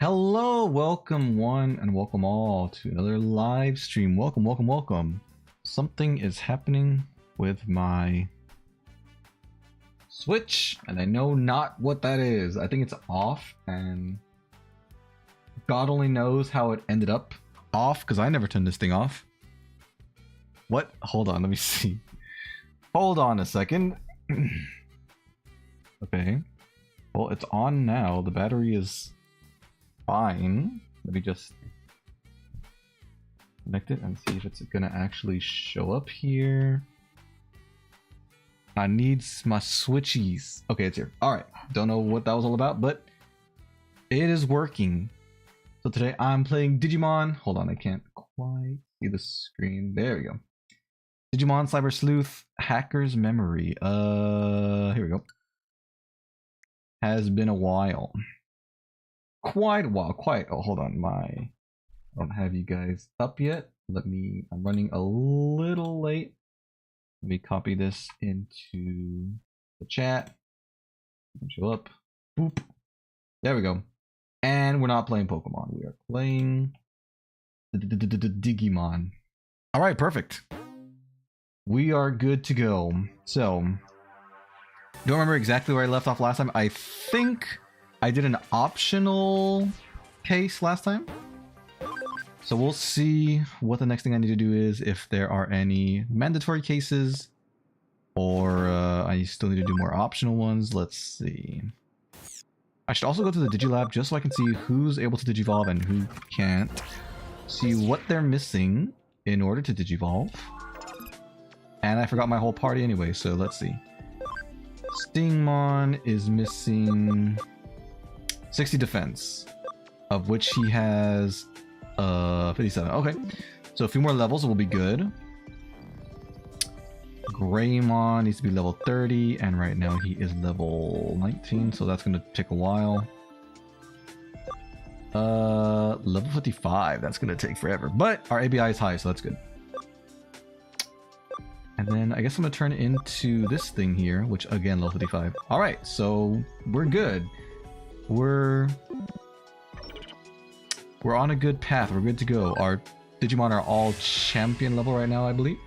Hello, welcome one and welcome all to another live stream. Welcome. Something is happening with my Switch, and I know not what that is. I think it's off, and God only knows how it ended up off, because I never turned this thing off. What? Hold on, let me see. Hold on a second. Okay. Well, it's on now. The battery is fine. Let me just connect it and see if it's gonna actually show up here. I need my switchies. Okay, it's here. Alright, don't know what that was all about, but it is working. So today I'm playing Digimon. Hold on, I can't quite see the screen. There we go. Digimon Cyber Sleuth Hacker's Memory. Here we go. Has been a while. Quite a while. Oh, hold on. I don't have you guys up yet. I'm running a little late. Let me copy this into the chat. Show up. Boop. There we go. And we're not playing Pokemon. We are playing Digimon. All right, perfect. We are good to go. So, don't remember exactly where I left off last time. I think I did an optional case last time. So we'll see what the next thing I need to do is, if there are any mandatory cases, or I still need to do more optional ones. Let's see. I should also go to the Digilab just so I can see who's able to Digivolve and who can't. See what they're missing in order to Digivolve. And I forgot my whole party anyway, so let's see. Stingmon is missing 60 defense, of which he has 57. Okay, so a few more levels will be good. Greymon needs to be level 30, and right now he is level 19, so that's gonna take a while. Level 55, that's gonna take forever, but our ABI is high, so that's good. And then I guess I'm gonna turn it into this thing here, which again, level 55. All right, so we're good. We're on a good path. We're good to go. Our Digimon are all champion level right now, I believe.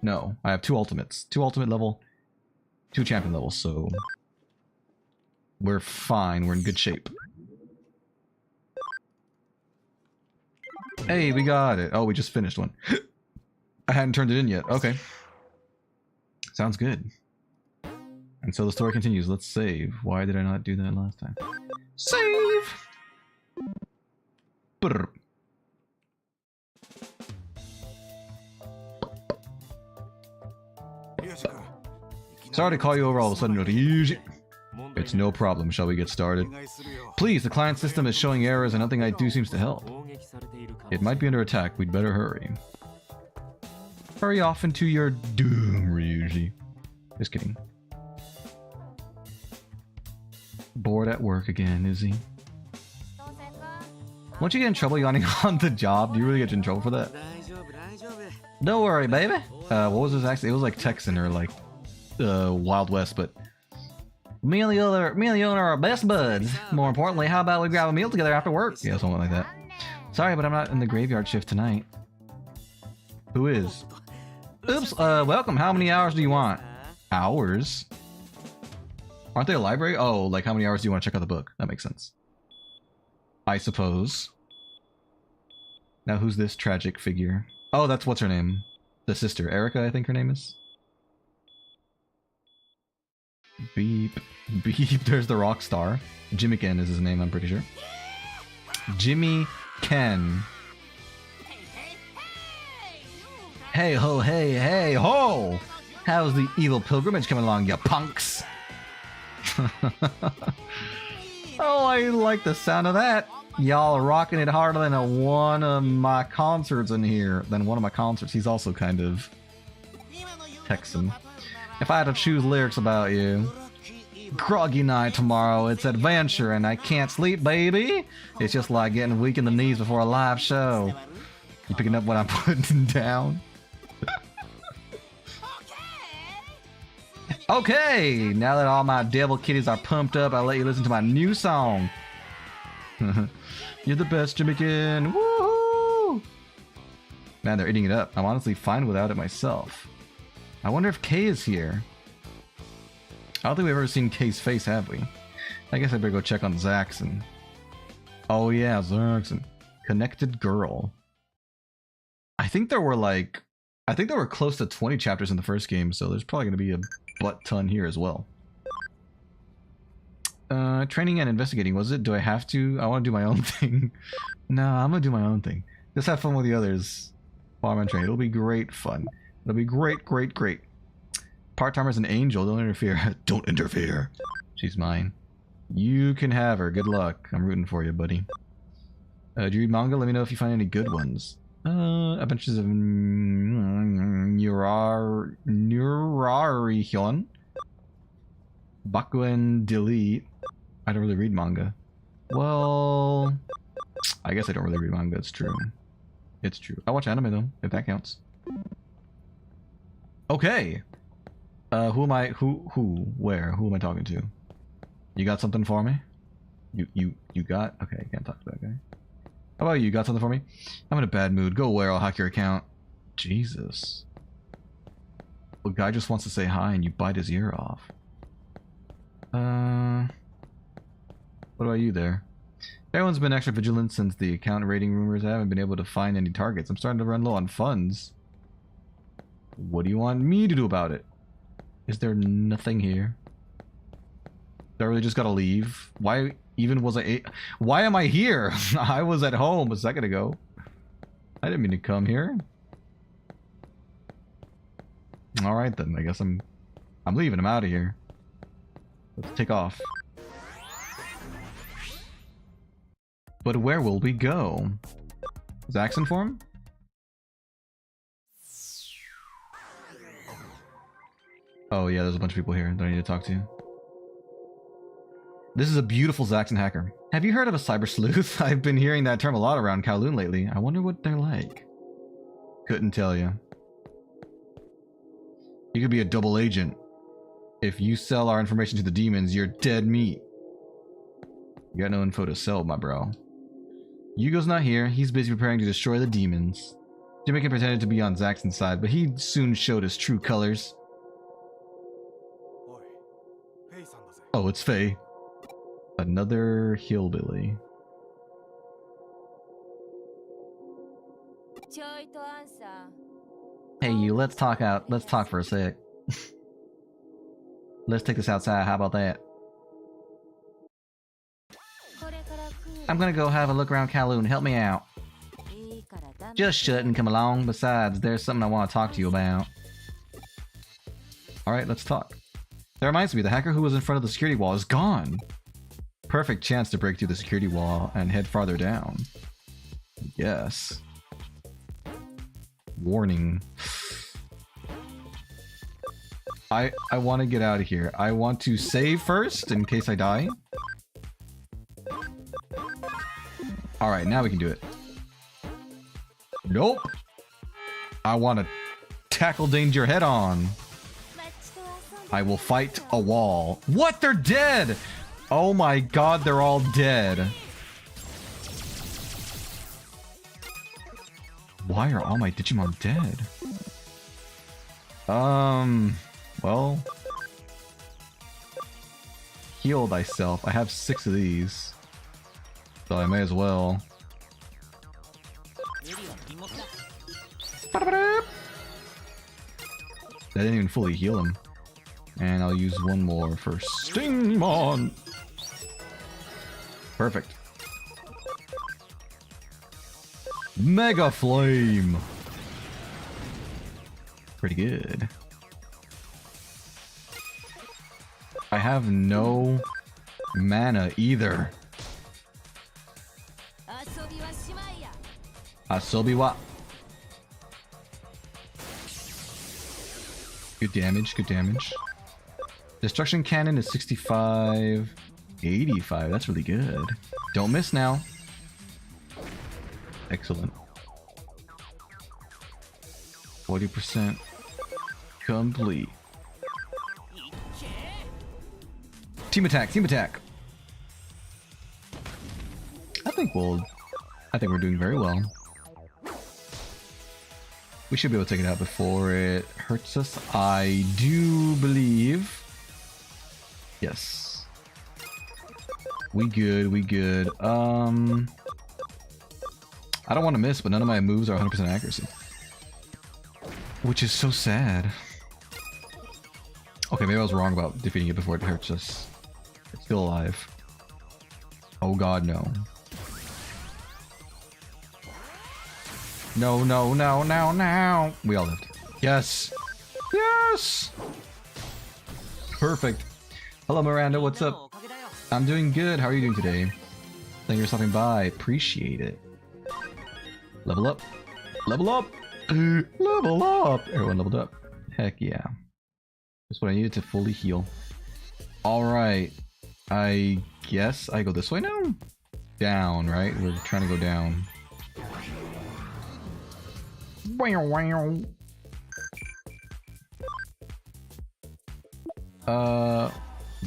No, I have 2 ultimates. 2 ultimate level, 2 champion levels, so we're fine. We're in good shape. Hey, we got it. Oh, we just finished one. I hadn't turned it in yet. Okay. Sounds good. And so the story continues. Let's save. Why did I not do that last time? Save! Brr. Sorry to call you over all of a sudden, Ryuji. It's no problem. Shall we get started? Please, the client system is showing errors and nothing I do seems to help. It might be under attack. We'd better hurry. Hurry off into your doom, Ryuji. Just kidding. Bored at work again, is he? Won't you get in trouble yawning on the job? Do you really get in trouble for that? Don't worry, baby. What was his accent? It was like Texan or like Wild West, but me and the owner are best buds. More importantly, how about we grab a meal together after work? Yeah, something like that. Sorry, but I'm not in the graveyard shift tonight. Who is? Oops, welcome. How many hours do you want? Hours? Aren't they a library? Oh, like how many hours do you want to check out the book? That makes sense. I suppose. Now who's this tragic figure? Oh, that's what's her name? The sister. Erica, I think her name is. Beep. Beep. There's the rock star. Jimmy Ken is his name, I'm pretty sure. Jimmy Ken. Hey ho, hey ho! How's the evil pilgrimage coming along, you punks? Oh, I like the sound of that. Y'all are rocking it harder than one of my concerts in here. He's also kind of Texan. If I had to choose lyrics about you. Groggy night tomorrow. It's adventure and I can't sleep, baby. It's just like getting weak in the knees before a live show. You picking up what I'm putting down? Okay, now that all my devil kitties are pumped up, I'll let you listen to my new song. You're the best, Jamaican. Woohoo! Man, they're eating it up. I'm honestly fine without it myself. I wonder if Kay is here. I don't think we've ever seen Kay's face, have we? I guess I better go check on Zaxxon. Oh yeah, Zaxxon. Connected Girl. I think there were close to 20 chapters in the first game, so there's probably going to be a butt ton here as well. Training and investigating, was it? Do I have to? I want to do my own thing. No, I'm going to do my own thing. Just have fun with the others while I'm on training. It'll be great fun. It'll be great, great, great. Part-timer's an angel. Don't interfere. Don't interfere. She's mine. You can have her. Good luck. I'm rooting for you, buddy. Do you read manga? Let me know if you find any good ones. Adventures of Nurarihyun. Bakuen Delete. I don't really read manga. Well, I guess I don't really read manga. It's true. It's true. I watch anime though, if that counts. Okay. Who am I? Where? Who am I talking to? You got something for me? You got? Okay, I can't talk to that guy. How about you? Got something for me? I'm in a bad mood. Go away or I'll hack your account. Jesus. The guy just wants to say hi and you bite his ear off. What about you there? Everyone's been extra vigilant since the account rating rumors. I haven't been able to find any targets. I'm starting to run low on funds. What do you want me to do about it? Is there nothing here? Do I really just gotta leave? Why even was why am I here? I was at home a second ago. I didn't mean to come here. Alright then, I guess I'm leaving. I'm out of here. Let's take off. But where will we go? Zaxxon form? Oh yeah, there's a bunch of people here that I need to talk to. This is a beautiful Zaxxon hacker. Have you heard of a cyber sleuth? I've been hearing that term a lot around Kowloon lately. I wonder what they're like. Couldn't tell you. You could be a double agent. If you sell our information to the demons, you're dead meat. You got no info to sell, my bro. Yugo's not here. He's busy preparing to destroy the demons. Jamaican pretended to be on Zaxxon's side, but he soon showed his true colors. Oh, it's Faye. Another hillbilly. Hey you, let's talk for a sec. Let's take this outside, how about that? I'm gonna go have a look around Kowloon, help me out. Just shut and come along, besides, there's something I want to talk to you about. Alright, let's talk. That reminds me, the hacker who was in front of the security wall is gone. Perfect chance to break through the security wall and head farther down. Yes. Warning. I want to get out of here. I want to save first in case I die. Alright, now we can do it. Nope. I want to tackle danger head on. I will fight a wall. What? They're dead! Oh my god, they're all dead. Why are all my Digimon dead? Well... Heal thyself. I have 6 of these. So I may as well. That didn't even fully heal him. And I'll use one more for Stingmon. Perfect. Mega Flame. Pretty good. I have no mana either. Asobiwa. Good damage, good damage. Destruction cannon is 65, 85. That's really good. Don't miss now. Excellent. 40% complete. Team attack, team attack. think we're doing very well. We should be able to take it out before it hurts us. I do believe. Yes. We good, we good. I don't want to miss, but none of my moves are 100% accuracy. Which is so sad. Okay, maybe I was wrong about defeating it before it hurts us. It's still alive. Oh god, no. No, no, no, no, no! We all lived. Yes! Yes! Perfect. Hello, Miranda, what's up? I'm doing good. How are you doing today? Thank you for stopping by. Appreciate it. Level up. Level up! Level up! Everyone leveled up. Heck yeah. That's what I needed to fully heal. Alright. I guess I go this way now? Down, right? We're trying to go down.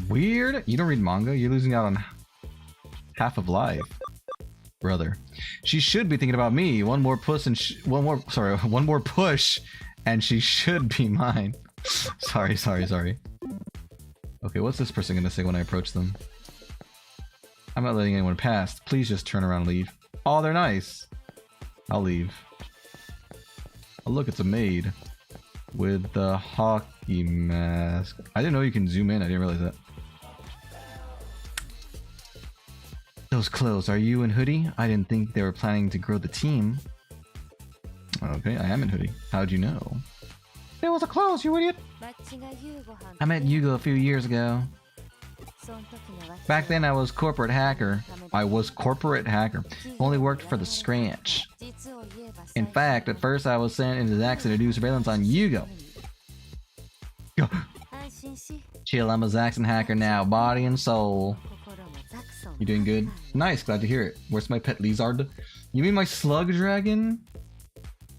Weird. You don't read manga? You're losing out on half of life. Brother. She should be thinking about me. One more push and she should be mine. Sorry. Okay, what's this person gonna say when I approach them? I'm not letting anyone pass. Please just turn around and leave. Oh, they're nice. I'll leave. Oh, look, it's a maid with the hockey mask. I didn't know you can zoom in. I didn't realize that. Those clothes, are you in hoodie? I didn't think they were planning to grow the team. Okay, I am in hoodie. How'd you know? It was a clothes, you idiot! I met Yugo a few years ago. Back then I was corporate hacker. Only worked for the Scratch. In fact, at first I was sent into Zaxxon to do surveillance on Yugo. Chill, I'm a Zaxxon hacker now, body and soul. You doing good? Nice, glad to hear it. Where's my pet lizard? You mean my slug dragon?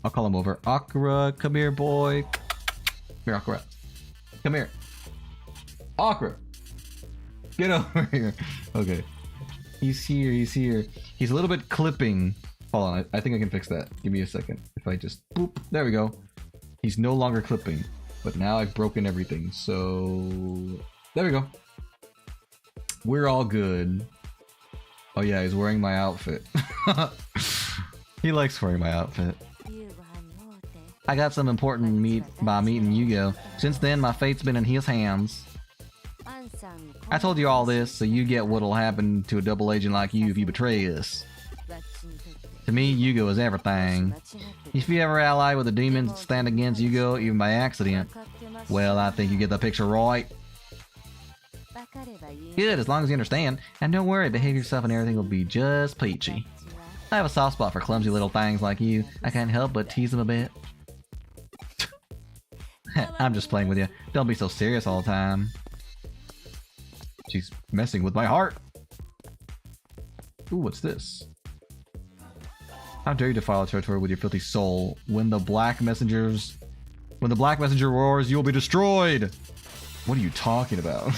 I'll call him over. Aukera, come here, boy. Come here, Aukera. Come here. Aukera! Get over here. Okay. He's here, he's here. He's a little bit clipping. Hold on, I think I can fix that. Give me a second. If I just boop. There we go. He's no longer clipping. But now I've broken everything, so... There we go. We're all good. Oh yeah, he's wearing my outfit. He likes wearing my outfit. I got some important meat by meeting Yugo. Since then, my fate's been in his hands. I told you all this, so you get what'll happen to a double agent like you if you betray us. To me, Yugo is everything. If you ever ally with a demon and stand against Yugo, even by accident, well, I think you get the picture right. Good, as long as you understand. And don't worry, behave yourself and everything will be just peachy. I have a soft spot for clumsy little things like you. I can't help but tease them a bit. I'm just playing with you. Don't be so serious all the time. She's messing with my heart. Ooh, what's this? How dare you defile territory with your filthy soul? When the black messenger roars, you'll be destroyed. What are you talking about?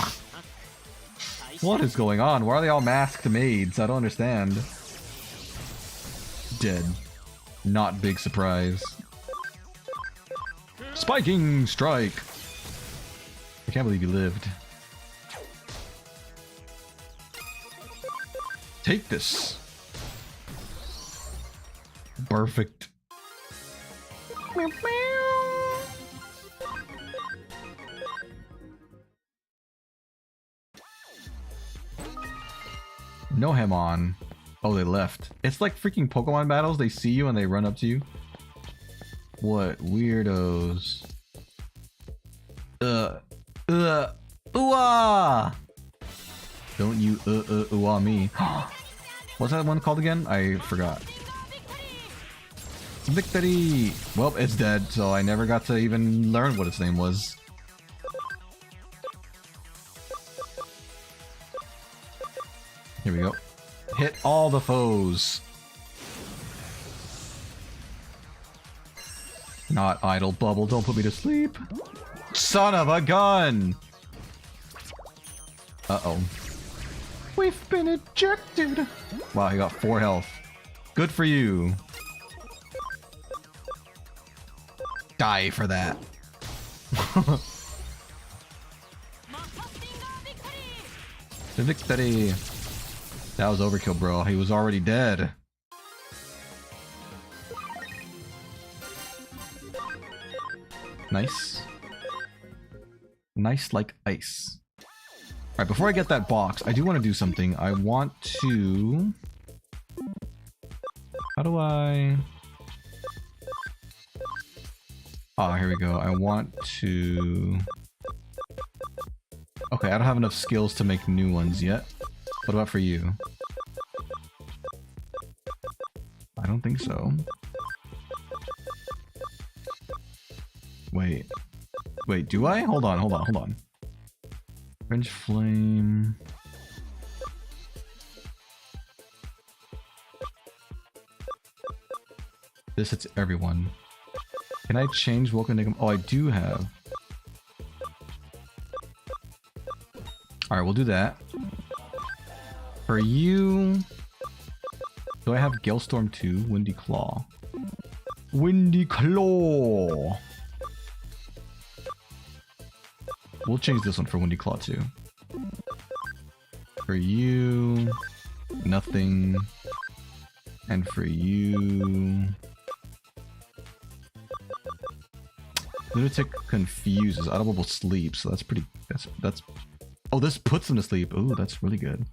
What is going on? Why are they all masked maids? I don't understand. Dead. Not big surprise. Spiking strike. I can't believe you lived. Take this. Perfect. No Hemon. Oh, they left. It's like freaking Pokemon battles. They see you and they run up to you. What weirdos. Ooh-ah! Don't you ooh-ah me. What's that one called again? I forgot. Victory! Well, it's dead, so I never got to even learn what its name was. Here we go. Hit all the foes. Not idle bubble, don't put me to sleep. Son of a gun! Uh-oh. We've been ejected. Wow, he got 4 health. Good for you. Die for that. The victory. That was overkill, bro. He was already dead. Nice. Nice like ice. Alright, before I get that box, I do want to do something. I want to... How do I... Ah, here we go. I want to... Okay, I don't have enough skills to make new ones yet. What about for you? I don't think so. Wait. Wait, do I? Hold on, hold on, hold on. French Flame... This hits everyone. Can I change Welcome Enigma? Oh, I do have. Alright, we'll do that. For you... Do I have Galestorm 2? Windy Claw. Windy Claw! We'll change this one for Windy Claw 2. For you... Nothing. And for you... Lunatic Confuses. Audible Sleep, so that's pretty... That's... Oh, this puts him to sleep. Ooh, that's really good.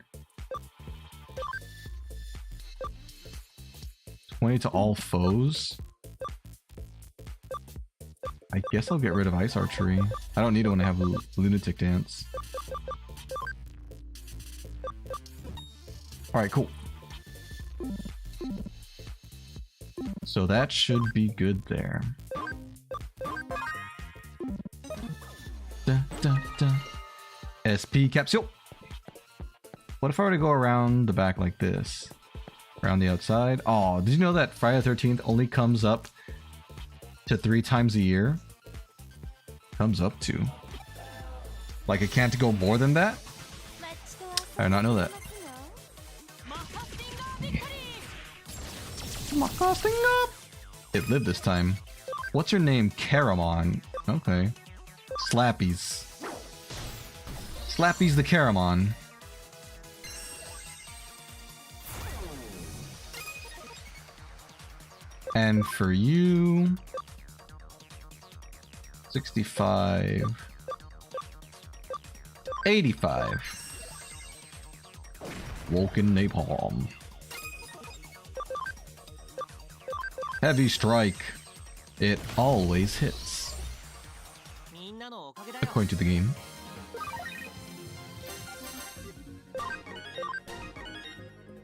20 to all foes. I guess I'll get rid of Ice Archery. I don't need it when I have Lunatic Dance. Alright, cool. So that should be good there. Da, da, da. SP capsule. What if I were to go around the back like this? Around the outside? Oh, did you know that Friday the 13th only comes up to 3 times a year? Comes up to. Like it can't go more than that? I did not know that. It lived this time. What's your name? Caramon. Okay. Slappies. Slappy's the Caramon. And for you... 65... 85. Woken Napalm. Heavy Strike. It always hits. According to the game.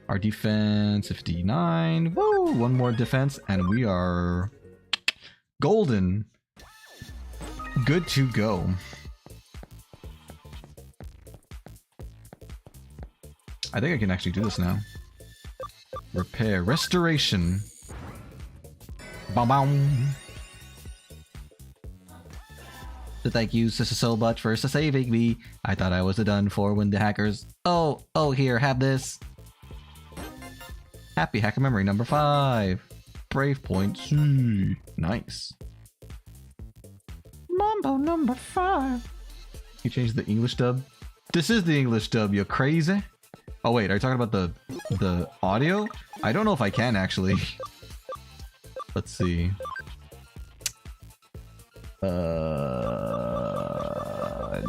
Our defense 59. Woo! One more defense and we are golden. Good to go. I think I can actually do this now. Repair. Restoration. Bam. So thank you so much for saving me. I thought I was done for when the hackers... Oh, here, have this. Happy hacker memory number 5. Brave point C. Nice. Mambo number 5. You changed the English dub? This is the English dub, you crazy? Oh wait, are you talking about the audio? I don't know if I can actually. Let's see.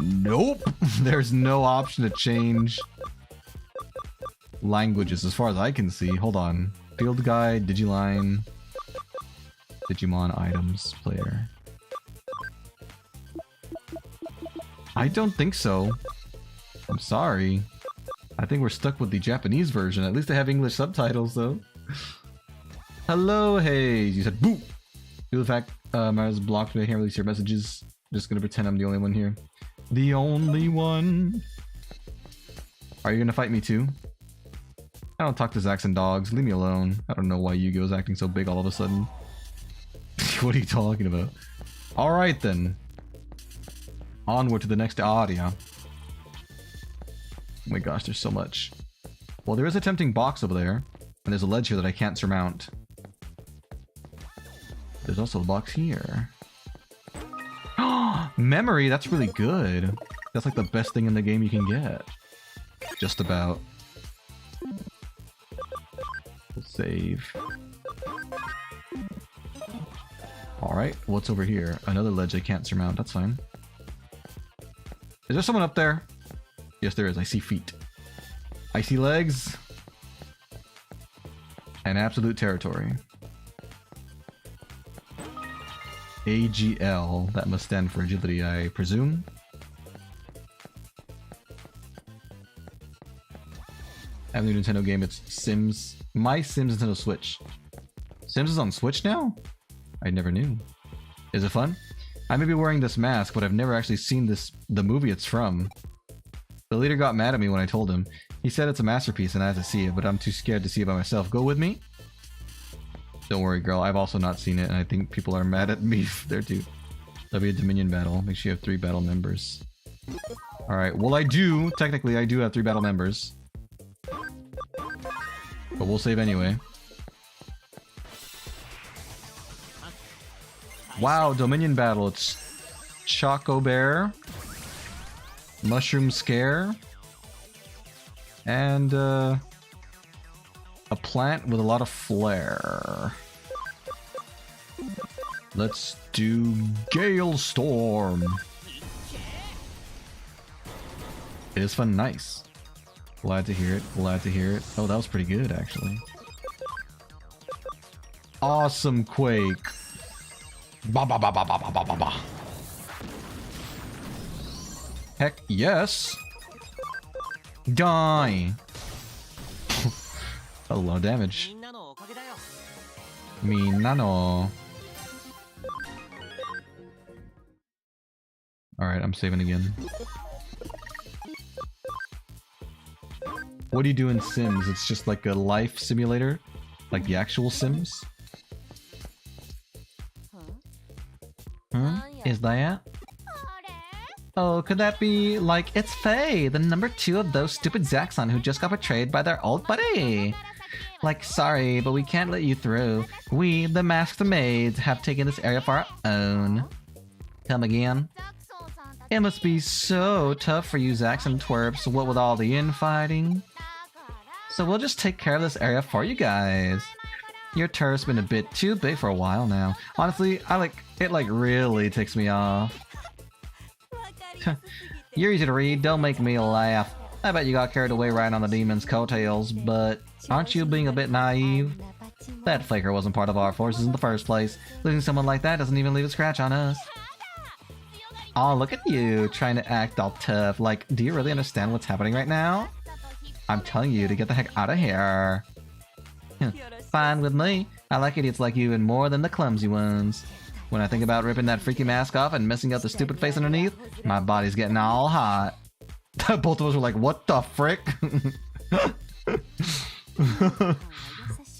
Nope. There's no option to change languages as far as I can see. Hold on. Field guide, Digiline, Digimon items, player. I don't think so. I'm sorry. I think we're stuck with the Japanese version. At least they have English subtitles though. Hello, Hayes. You said boo. Due to the fact Mara's blocked me, I can't release your messages. I'm just gonna pretend I'm the only one here. The only one. Are you gonna fight me too? I don't talk to Zax and dogs. Leave me alone. I don't know why Yu-Gi-Oh's acting so big all of a sudden. What are you talking about? Alright then. Onward to the next area. my gosh, there's so much. Well, there is a tempting box over there, and there's a ledge here that I can't surmount. There's also a box here. Memory, that's really good. That's like the best thing in the game you can get. Just about. We'll save. Alright, what's over here? Another ledge I can't surmount, that's fine. Is there someone up there? Yes, there is. I see feet. I see legs. And absolute territory. AGL, that must stand for agility, I presume. I have a new Nintendo game, it's Sims. My Sims Nintendo Switch. Sims is on Switch now? I never knew. Is it fun? I may be wearing this mask, but I've never actually seen the movie it's from. The leader got mad at me when I told him. He said it's a masterpiece and I have to see it, but I'm too scared to see it by myself. Go with me? Don't worry, girl. I've also not seen it, and I think people are mad at me there too. That'll be a Dominion battle. Make sure you have 3 battle members. Alright, well technically I do have 3 battle members. But we'll save anyway. Wow, Dominion battle. It's Choco Bear, Mushroom Scare, and a plant with a lot of flair. Let's do Gale Storm. It is fun, nice. Glad to hear it, glad to hear it. Oh, that was pretty good, actually. Awesome Quake. Ba ba ba ba ba ba ba ba ba. Heck yes. Die. A lot of damage. Me nano. Alright, I'm saving again. What do you do in Sims? It's just like a life simulator? Like the actual Sims? Huh? Is that? Oh, could that be like, it's Faye, the number 2 of those stupid Zaxxon who just got betrayed by their old buddy. Like, sorry, but we can't let you through. We, the masked maids, have taken this area for our own. Come again? It must be so tough for you Zaxxon twerps, what with all the infighting. So we'll just take care of this area for you guys. Your turf's been a bit too big for a while now. Honestly, it really ticks me off. You're easy to read, don't make me laugh. I bet you got carried away riding on the demon's coattails, but aren't you being a bit naive? That faker wasn't part of our forces in the first place. Losing someone like that doesn't even leave a scratch on us. Oh, look at you, trying to act all tough. Like, do you really understand what's happening right now? I'm telling you to get the heck out of here. Fine with me. I like idiots like you and more than the clumsy ones. When I think about ripping that freaky mask off and messing up the stupid face underneath, my body's getting all hot. Both of us were like, what the frick?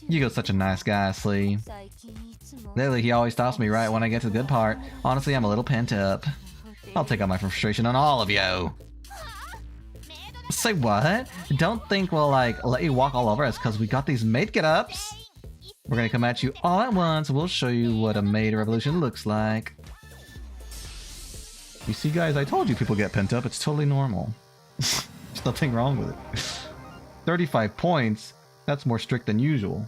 You go such a nice guy, Slee. Lately, he always stops me right when I get to the good part. Honestly, I'm a little pent up. I'll take out my frustration on all of you. Say what? Don't think we'll let you walk all over us because we got these maid get-ups. We're gonna come at you all at once. We'll show you what a maid revolution looks like. You see, guys, I told you people get pent up. It's totally normal. There's nothing wrong with it. 35 points? That's more strict than usual.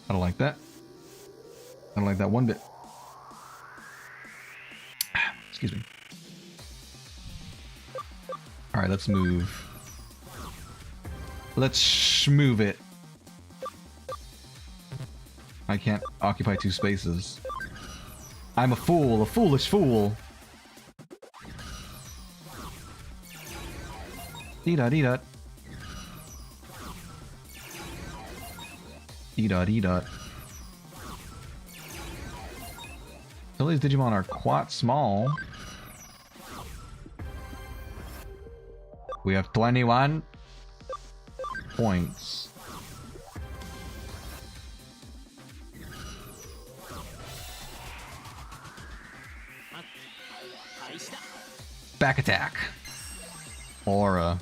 I don't like that. I don't like that one bit. Excuse me. Alright, let's move. Let's schmove it. I can't occupy 2 spaces. I'm a fool, a foolish fool. Dee-dot. Dee-dot. Some of these Digimon are quite small. We have 21 points. Back attack. Aura.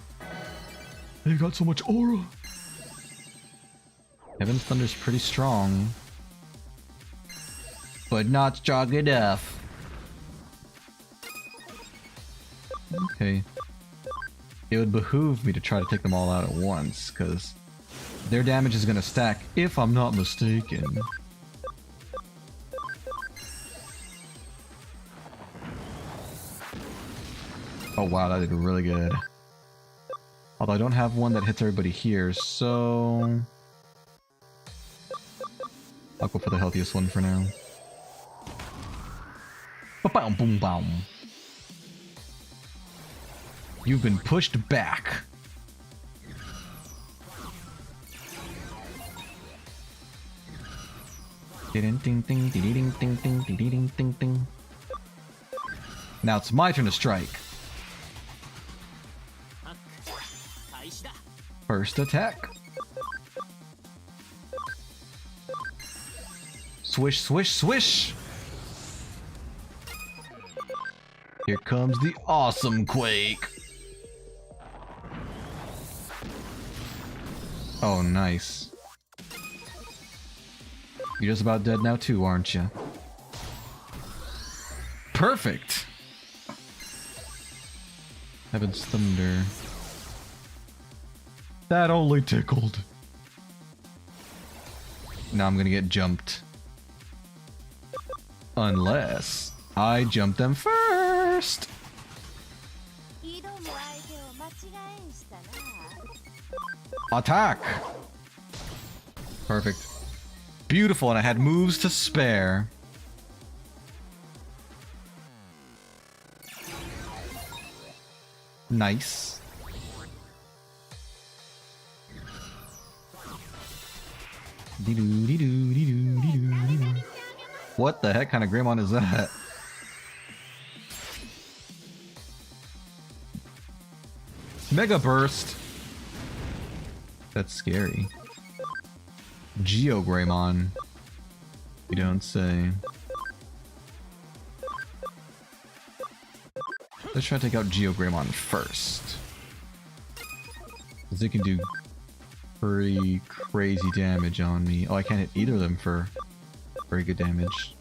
They got so much aura. Heaven's Thunder's pretty strong, but not strong enough. Okay. It would behoove me to try to take them all out at once, because their damage is gonna stack, if I'm not mistaken. Oh wow, that did really good. Although I don't have one that hits everybody here, so I'll go for the healthiest one for now. Ba-boom, boom, boom. You've been pushed back. Ding ding ding ding ding ding ding ding ding ding. Now it's my turn to strike. First attack. Swish, swish, swish. Here comes the awesome quake. Oh, nice. You're just about dead now too, aren't you? Perfect! Heaven's Thunder. That only tickled. Now I'm gonna get jumped. Unless I jump them first! Attack! Perfect. Beautiful, and I had moves to spare. Nice. What the heck kind of Greymon is that? Mega Burst! That's scary. Geo Greymon. You don't say. Let's try to take out Geo Greymon first. Because they can do pretty crazy damage on me. Oh, I can't hit either of them for very good damage.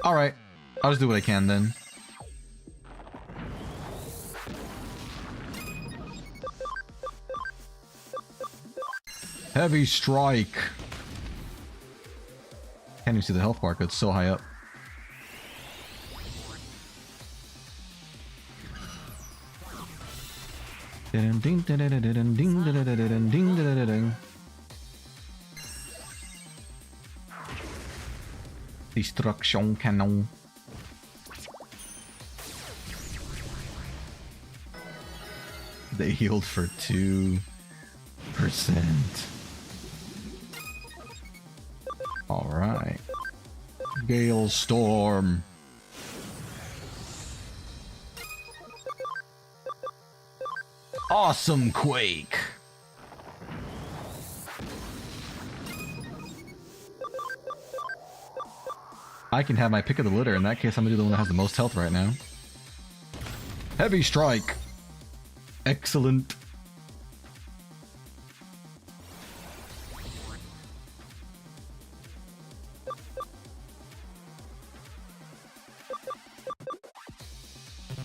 Alright, I'll just do what I can then. Heavy Strike! Can't even see the health bar because it's so high up. Destruction Cannon. They healed for 2%. Alright. Gale Storm. Awesome Quake. I can have my pick of the litter. In that case, I'm gonna do the one that has the most health right now. Heavy Strike. Excellent.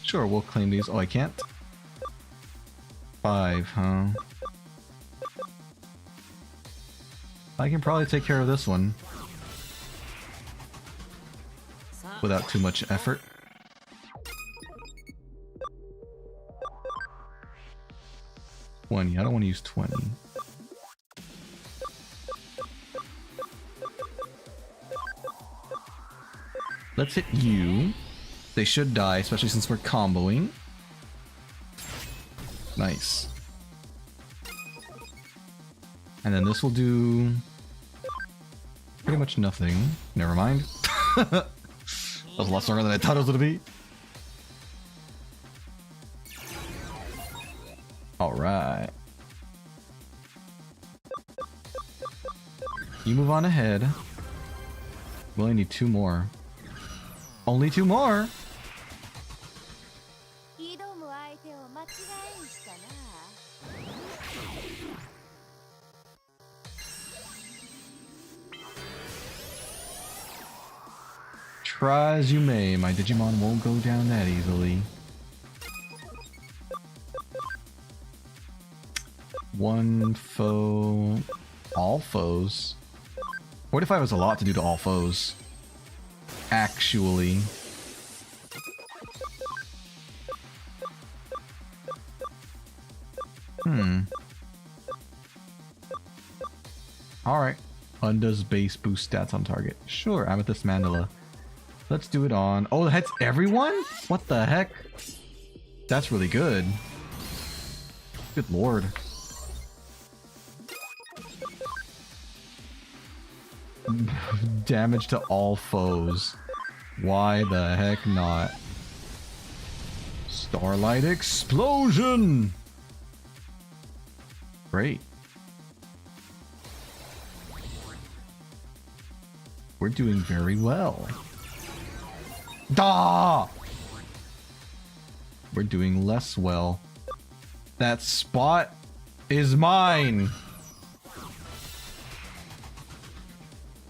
Sure, we'll claim these. Oh, I can't? 5, huh? I can probably take care of this one without too much effort. I don't want to use 20. Let's hit you. They should die, especially since we're comboing. Nice. And then this will do pretty much nothing. Never mind. That was a lot stronger than I thought it was gonna be. Alright. You move on ahead. We only need 2 more. Only 2 more! Try as you may, my Digimon won't go down that easily. One foe... All foes? 45 is a lot to do to all foes. Actually. Alright. Undoes base boost stats on target. Sure, Amethyst Mandala. Let's do it on... Oh, that's everyone? What the heck? That's really good. Good lord. Damage to all foes. Why the heck not? Starlight Explosion! Great. We're doing very well. Da! We're doing less well. That spot is mine.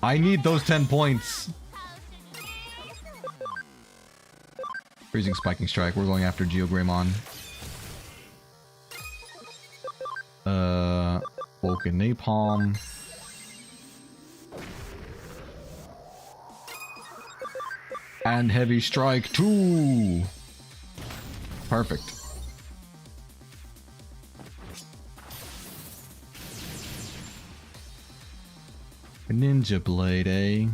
I need those 10 points. Freezing Spiking Strike. We're going after Geogreymon. Vulcan Napalm. And Heavy Strike 2. Perfect. Ninja Blade, eh?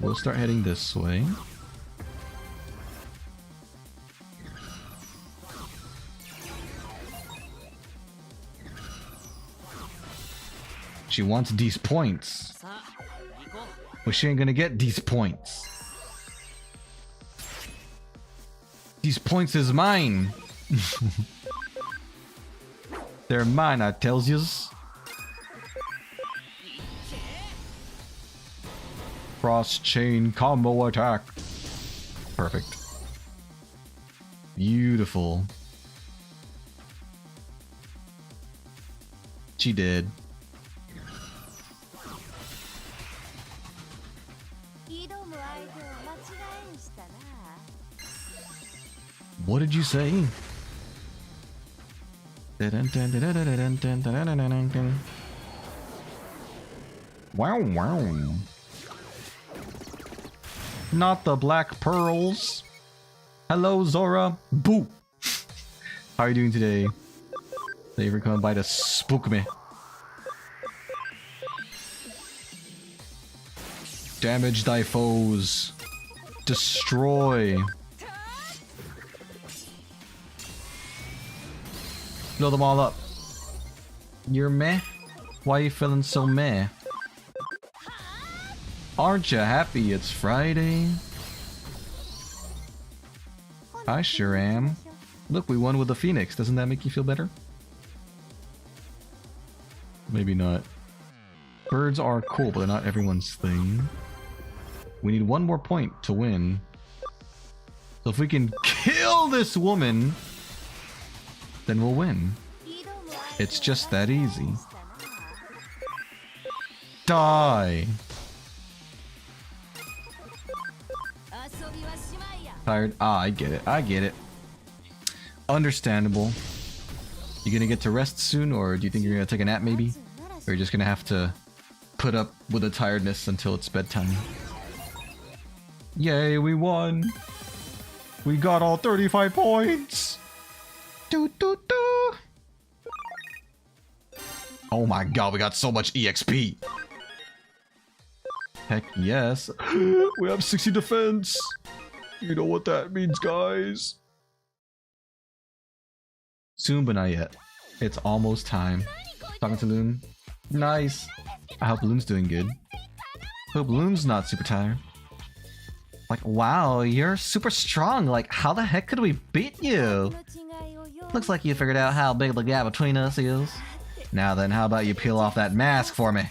We'll start heading this way. She wants these points. But she ain't gonna get these points. These points is mine. They're mine, I tells yous. Cross chain combo attack. Perfect. Beautiful. She did. What did you say? Wow, wow. Not the black pearls. Hello, Zora. Boo. How are you doing today? Thank you for coming by to spook me. Damage thy foes. Destroy. Blow them all up. You're meh? Why are you feeling so meh? Aren't you happy it's Friday? I sure am. Look, we won with the Phoenix. Doesn't that make you feel better? Maybe not. Birds are cool, but they're not everyone's thing. We need one more point to win. So if we can kill this woman, then we'll win. It's just that easy. Die! Tired? Ah, I get it. I get it. Understandable. You gonna get to rest soon, or do you think you're gonna take a nap maybe? Or you're just gonna have to put up with the tiredness until it's bedtime? Yay, we won! We got all 35 points! Doo doo doo! Oh my god, we got so much EXP! Heck yes. We have 60 defense! You know what that means, guys. Soon, but not yet. It's almost time. Talking to Loon. Nice. I hope Loon's doing good. Hope Loon's not super tired. Like, wow, you're super strong. Like, how the heck could we beat you? Looks like you figured out how big the gap between us is. Now then, how about you peel off that mask for me?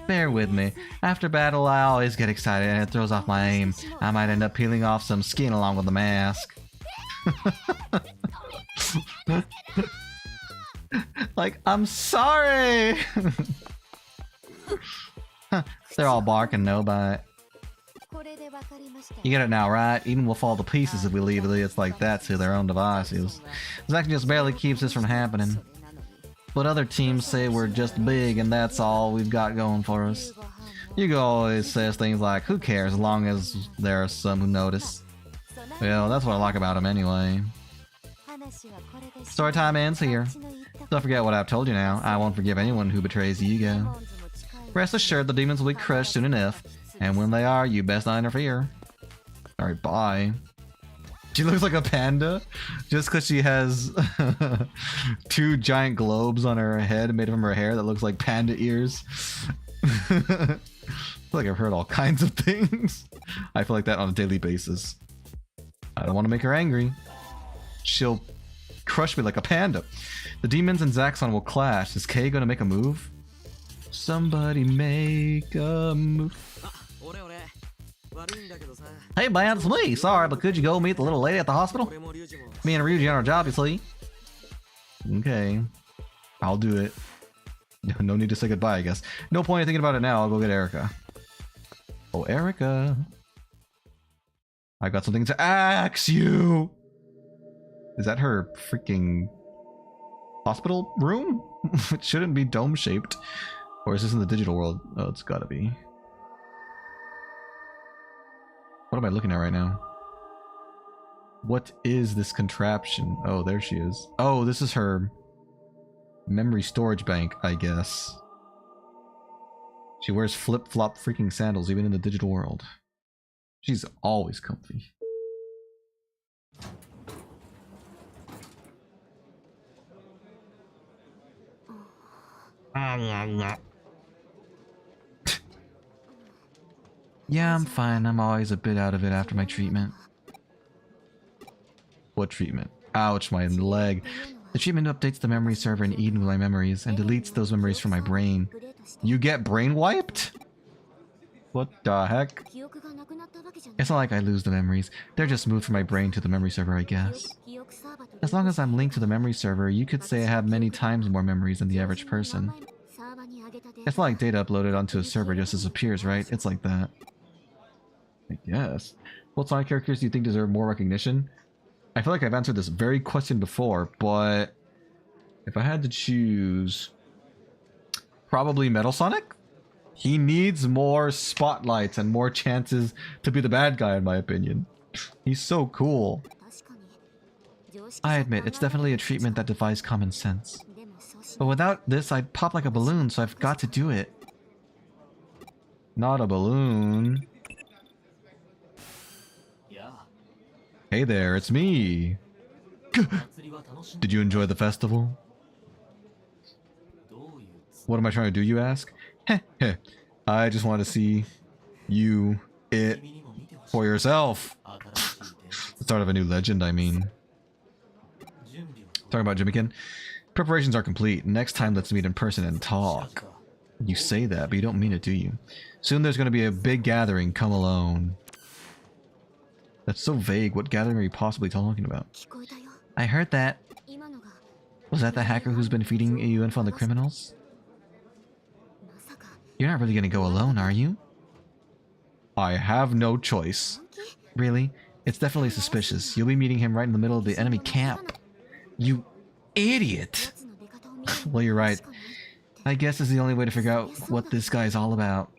Bear with me. After battle, I always get excited and it throws off my aim. I might end up peeling off some skin along with the mask. Like, I'm sorry! They're all barking no bite. You get it now, right? Eden will fall to pieces if we leave idiots like that to their own devices. Zack just barely keeps this from happening. But other teams say we're just big and that's all we've got going for us. Hugo always says things like, who cares as long as there are some who notice. Well, that's what I like about him anyway. Story time ends here. Don't forget what I've told you now. I won't forgive anyone who betrays Hugo. Rest assured the demons will be crushed soon enough. And when they are, you best not interfere. Alright, bye. She looks like a panda just because she has 2 giant globes on her head made from her hair that looks like panda ears. I feel like I've heard all kinds of things. I feel like that on a daily basis. I don't want to make her angry. She'll crush me like a panda. The demons and Zaxxon will clash. Is Kay gonna make a move? Somebody make a move. Hey man, it's me. Sorry, but could you go meet the little lady at the hospital? Me and Ryuji on our job, you see. Okay. I'll do it. No need to say goodbye, I guess. No point in thinking about it now. I'll go get Erica. Oh, Erica. I got something to ask you. Is that her freaking hospital room? It shouldn't be dome-shaped. Or is this in the digital world? Oh, it's gotta be. What am I looking at right now? What is this contraption? Oh, there she is. Oh, this is her memory storage bank, I guess. She wears flip-flop freaking sandals even in the digital world. She's always comfy. Yeah, I'm fine. I'm always a bit out of it after my treatment. What treatment? Ouch, my leg. The treatment updates the memory server in Eden with my memories and deletes those memories from my brain. You get brain wiped? What the heck? It's not like I lose the memories. They're just moved from my brain to the memory server, I guess. As long as I'm linked to the memory server, you could say I have many times more memories than the average person. It's not like data uploaded onto a server just disappears, right? It's like that. I guess. What Sonic characters do you think deserve more recognition? I feel like I've answered this very question before, but if I had to choose, probably Metal Sonic? He needs more spotlights and more chances to be the bad guy, in my opinion. He's so cool. I admit, it's definitely a treatment that defies common sense. But without this, I'd pop like a balloon, so I've got to do it. Not a balloon. Hey there, it's me. Did you enjoy the festival? What am I trying to do, you ask? Heh heh. I just want to see you, it, for yourself. The start of a new legend, I mean. Talking about Jimmykin. Preparations are complete. Next time, let's meet in person and talk. You say that, but you don't mean it, do you? Soon there's going to be a big gathering. Come alone. That's so vague. What gathering are you possibly talking about? I heard that. Was that the hacker who's been feeding you info on the criminals? You're not really going to go alone, are you? I have no choice. Really? It's definitely suspicious. You'll be meeting him right in the middle of the enemy camp. You idiot! Well, you're right. I guess it's the only way to figure out what this guy's all about.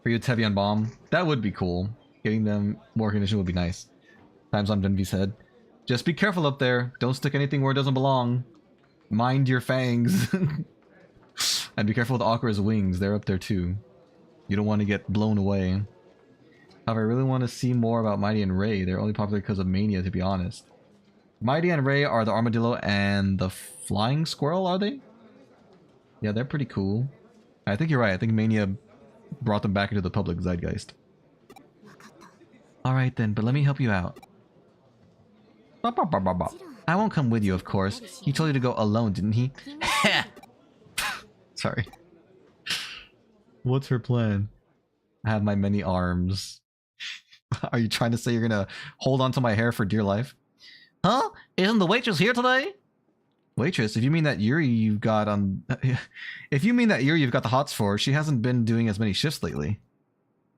For you, it's heavy on bomb. That would be cool. Getting them more recognition would be nice. Times on Denvy's head. Just be careful up there. Don't stick anything where it doesn't belong. Mind your fangs. And be careful with Aukera's wings. They're up there too. You don't want to get blown away. However, I really want to see more about Mighty and Ray. They're only popular because of Mania, to be honest. Mighty and Ray are the armadillo and the flying squirrel, are they? Yeah, they're pretty cool. I think you're right. I think Mania brought them back into the public zeitgeist. Alright then, but let me help you out. I won't come with you, of course. He told you to go alone, didn't he? Sorry. What's her plan? I have my many arms. Are you trying to say you're gonna hold on to my hair for dear life? Huh? Isn't the waitress here today? Waitress, if you mean that Yuri you've got on... if you mean that Yuri you've got the hots for, she hasn't been doing as many shifts lately.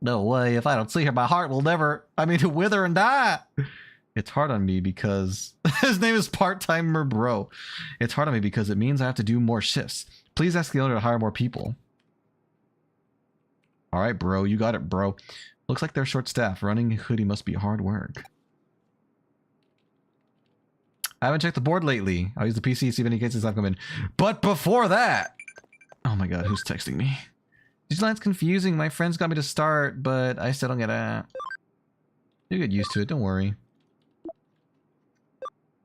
No way, if I don't see her, my heart will never... wither and die! It's hard on me because... his name is Part-Timer Bro. It's hard on me because it means I have to do more shifts. Please ask the owner to hire more people. Alright, bro, you got it, bro. Looks like they're short-staffed. Running a hoodie must be hard work. I haven't checked the board lately. I'll use the PC to see if any cases have come in. But before that... Oh my god, who's texting me? Digiland's confusing. My friends got me to start, but I still don't get it. You get used to it, don't worry.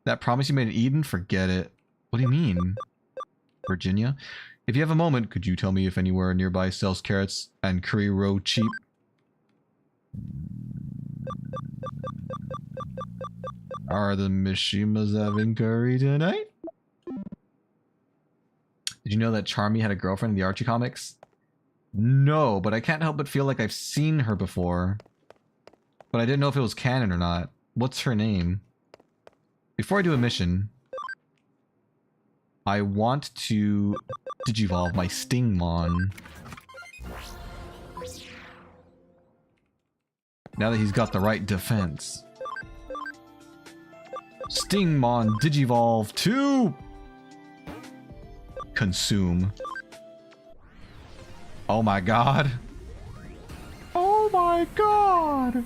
That promise you made in Eden? Forget it. What do you mean? Virginia? If you have a moment, could you tell me if anywhere nearby sells carrots and curry roe cheap? Are the Mishimas having curry tonight? Did you know that Charmy had a girlfriend in the Archie comics? No, but I can't help but feel like I've seen her before. But I didn't know if it was canon or not. What's her name? Before I do a mission, I want to digivolve my Stingmon. Now that he's got the right defense. Stingmon Digivolve to consume. Oh my god. Oh my god.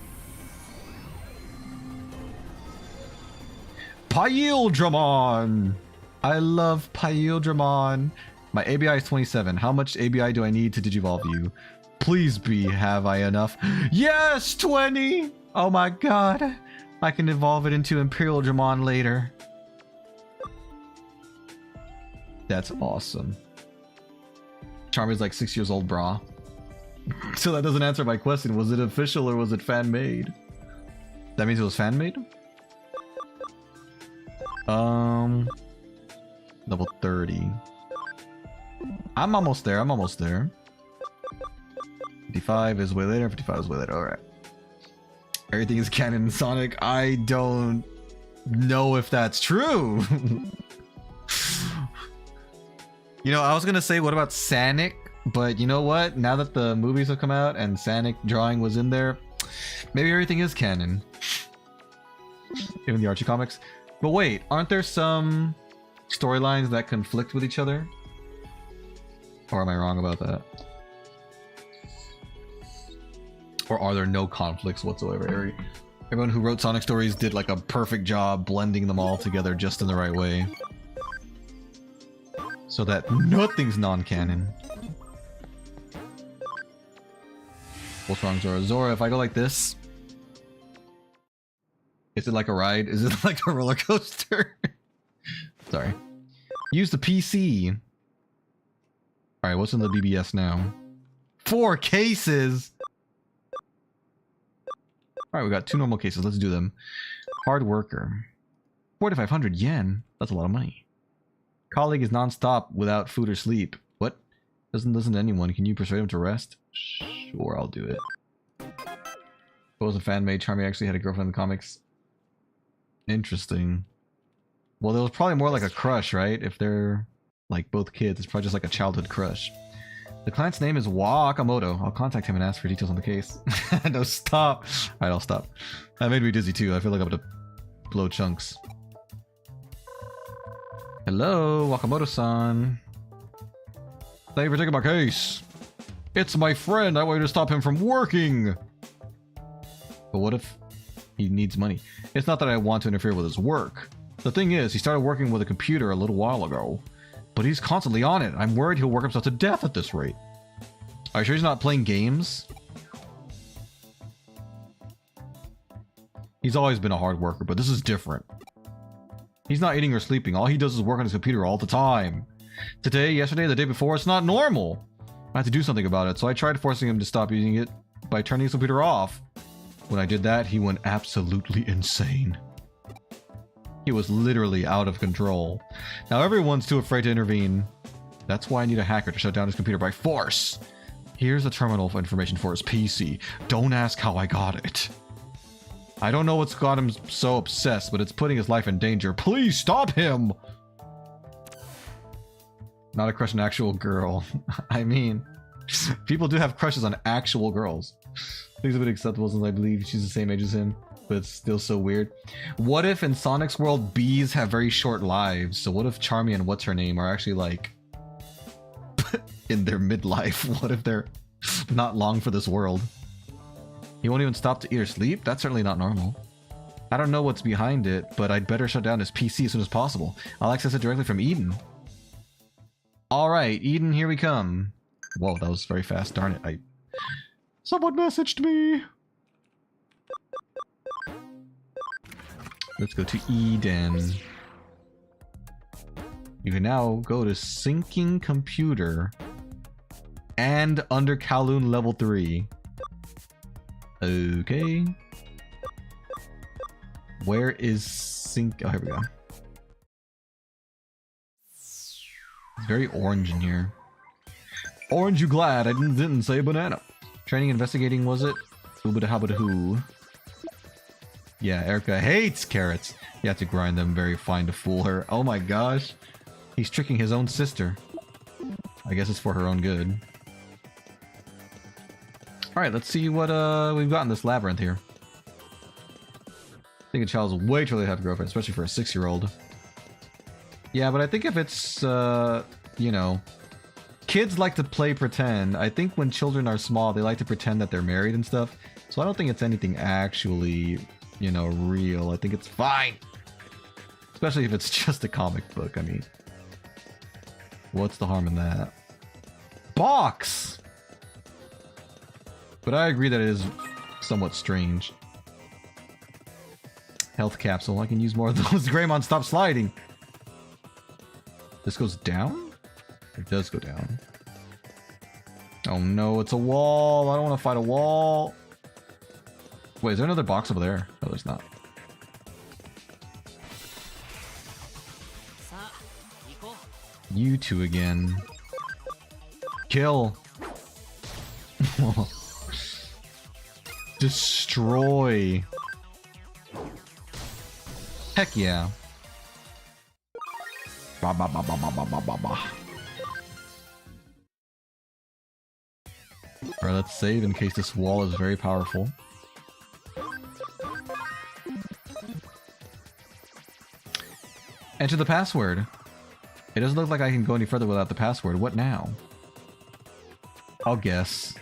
Pyildramon. I love Pyildramon. My ABI is 27. How much ABI do I need to digivolve you? Please be, have I enough? Yes, 20! Oh my god. I can evolve it into Imperialdramon later. That's awesome. Charmy's like 6 years old, brah. So that doesn't answer my question. Was it official or was it fan-made? That means it was fan-made? Level 30. I'm almost there, I'm almost there. 55 is way later, 55 is way later, alright. Everything is canon in Sonic. I don't know if that's true. You know, I was gonna say, what about Sonic? But you know what? Now that the movies have come out and Sonic drawing was in there, maybe everything is canon. Even the Archie comics. But wait, aren't there some storylines that conflict with each other? Or am I wrong about that? Or are there no conflicts whatsoever? Everyone who wrote Sonic stories did like a perfect job blending them all together just in the right way. So that nothing's non-canon. What's wrong, Zora? Zora, if I go like this... Is it like a ride? Is it like a roller coaster? Sorry. Use the PC. Alright, what's in the BBS now? 4 cases! Alright, we got 2 normal cases. Let's do them. Hard worker. 4,500 yen. That's a lot of money. Colleague is non-stop without food or sleep. What? Doesn't listen to anyone. Can you persuade him to rest? Sure, I'll do it. What was a fan-made? Charmy actually had a girlfriend in the comics. Interesting. Well, there was probably more like a crush, right? If they're like both kids, it's probably just like a childhood crush. The client's name is Wakamoto. I'll contact him and ask for details on the case. No, stop. Alright, I'll stop. That made me dizzy too. I feel like I'm gonna blow chunks. Hello, Wakamoto-san. Thank you for taking my case. It's my friend. I want you to stop him from working. But what if he needs money? It's not that I want to interfere with his work. The thing is, he started working with a computer a little while ago. But he's constantly on it. I'm worried he'll work himself to death at this rate. Are you sure he's not playing games? He's always been a hard worker, but this is different. He's not eating or sleeping. All he does is work on his computer all the time. Today, yesterday, the day before, it's not normal. I had to do something about it, so I tried forcing him to stop using it by turning his computer off. When I did that, he went absolutely insane. He was literally out of control. Now everyone's too afraid to intervene. That's why I need a hacker to shut down his computer by force. Here's the terminal information for his PC. Don't ask how I got it. I don't know what's got him so obsessed, but it's putting his life in danger. Please stop him! Not a crush on actual girl. I mean, people do have crushes on actual girls. Things a bit acceptable since I believe she's the same age as him, but it's still so weird. What if in Sonic's world, bees have very short lives? So what if Charmy and what's her name are actually like in their midlife? What if they're not long for this world? He won't even stop to eat or sleep? That's certainly not normal. I don't know what's behind it, but I'd better shut down his PC as soon as possible. I'll access it directly from Eden. Alright, Eden, here we come. Whoa, that was very fast. Darn it. Someone messaged me. Let's go to Eden. You can now go to syncing computer and under Kowloon level 3. Okay. Where is sync? Oh, here we go. It's very orange in here. Orange, you glad I didn't say banana. Training investigating, was it? Oobada-habada-hoo. Yeah, Erica hates carrots. You have to grind them very fine to fool her. Oh my gosh. He's tricking his own sister. I guess it's for her own good. Alright, let's see what we've got in this labyrinth here. I think a child's way too early to have a girlfriend, especially for a 6-year-old. Yeah, but I think if it's, you know, kids like to play pretend. I think when children are small, they like to pretend that they're married and stuff. So I don't think it's anything actually, you know, real. I think it's fine. Especially if it's just a comic book, I mean. What's the harm in that? Box! But I agree that it is somewhat strange. Health capsule. I can use more of those. Greymon, stop sliding! This goes down? It does go down. Oh no, it's a wall. I don't want to fight a wall. Wait, is there another box over there? No, there's not. You two again. Kill. Destroy. Heck yeah. Ba ba ba ba ba ba ba ba ba. Alright, let's save in case this wall is very powerful. Enter the password. It doesn't look like I can go any further without the password. What now? I'll guess.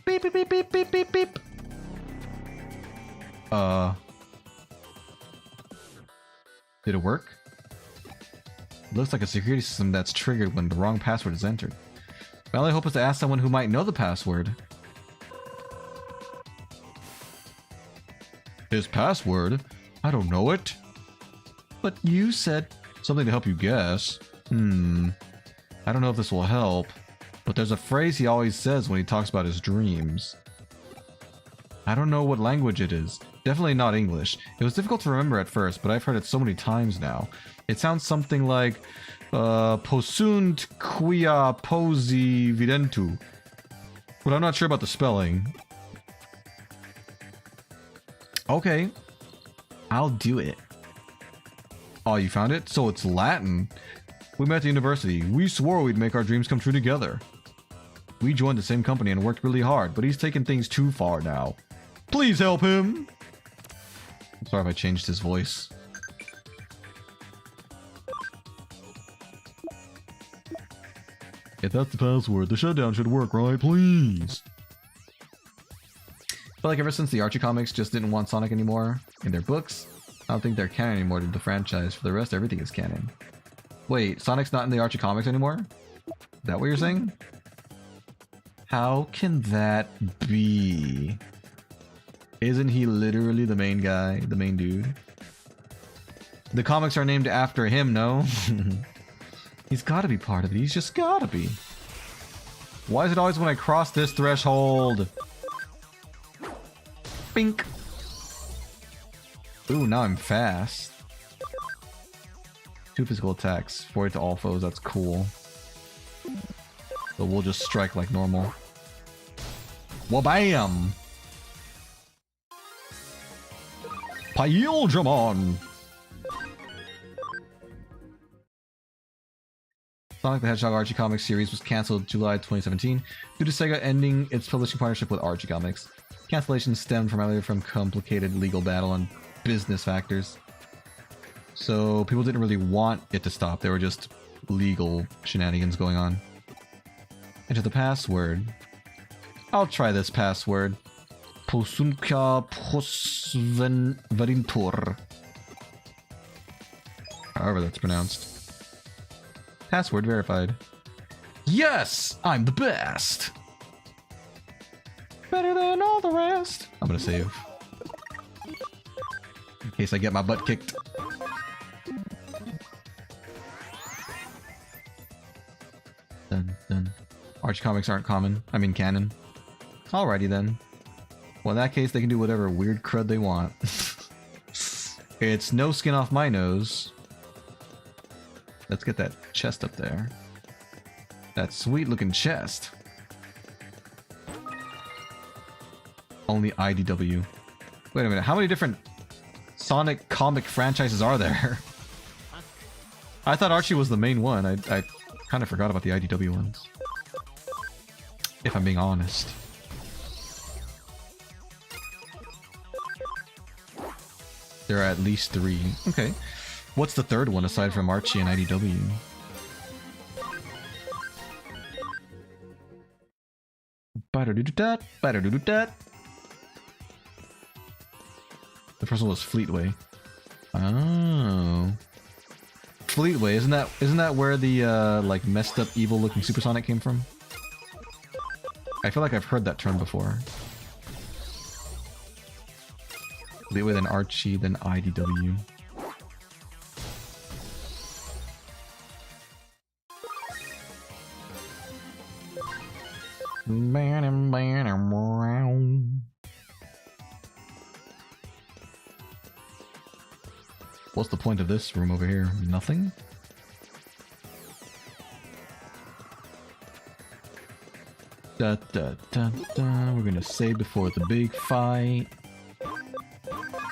Beep beep beep beep beep beep beep. Did it work? It looks like a security system that's triggered when the wrong password is entered. My only hope is to ask someone who might know the password. His password? I don't know it. But you said something to help you guess. I don't know if this will help, but there's a phrase he always says when he talks about his dreams. I don't know what language it is. Definitely not English. It was difficult to remember at first, but I've heard it so many times now. It sounds something like Posunt quia posi videntu. But I'm not sure about the spelling. Okay. I'll do it. Oh, you found it? So it's Latin. We met at the university. We swore we'd make our dreams come true together. We joined the same company and worked really hard, but he's taken things too far now. Please help him! I'm sorry if I changed his voice. If that's the password, the shutdown should work, right? Please! I feel like ever since the Archie comics just didn't want Sonic anymore in their books, I don't think they're canon anymore to the franchise. For the rest, everything is canon. Wait, Sonic's not in the Archie comics anymore? Is that what you're saying? How can that be? Isn't he literally the main guy, the main dude? The comics are named after him, no? He's gotta be part of it. He's just gotta be. Why is it always when I cross this threshold? Bink. Ooh, now I'm fast. 2 physical attacks, 40 to all foes, that's cool. So we'll just strike like normal. Wabam! Paildramon! Sonic the Hedgehog Archie Comics series was cancelled July 2017 due to Sega ending its publishing partnership with Archie Comics. Cancellation stemmed primarily from complicated legal battle and business factors. So people didn't really want it to stop, there were just legal shenanigans going on. Enter the password. I'll try this password. Posunka Posvenvarintor. However that's pronounced. Password verified. Yes! I'm the best! Better than all the rest. I'm gonna save. In case I get my butt kicked. Dun, dun. Archie comics aren't common. I mean canon. Alrighty then. Well, in that case, they can do whatever weird crud they want. It's no skin off my nose. Let's get that chest up there. That sweet looking chest. Only IDW. Wait a minute, how many different Sonic comic franchises are there? I thought Archie was the main one. I kind of forgot about the IDW ones. If I'm being honest. There are at least 3. Okay. What's the third one aside from Archie and IDW? The first one was Fleetway. Oh. Fleetway, isn't that where the like messed up evil looking Supersonic came from? I feel like I've heard that term before. Fleetway, then Archie, then IDW. What's the point of this room over here? Nothing? Da, da, da, da. We're gonna save before the big fight.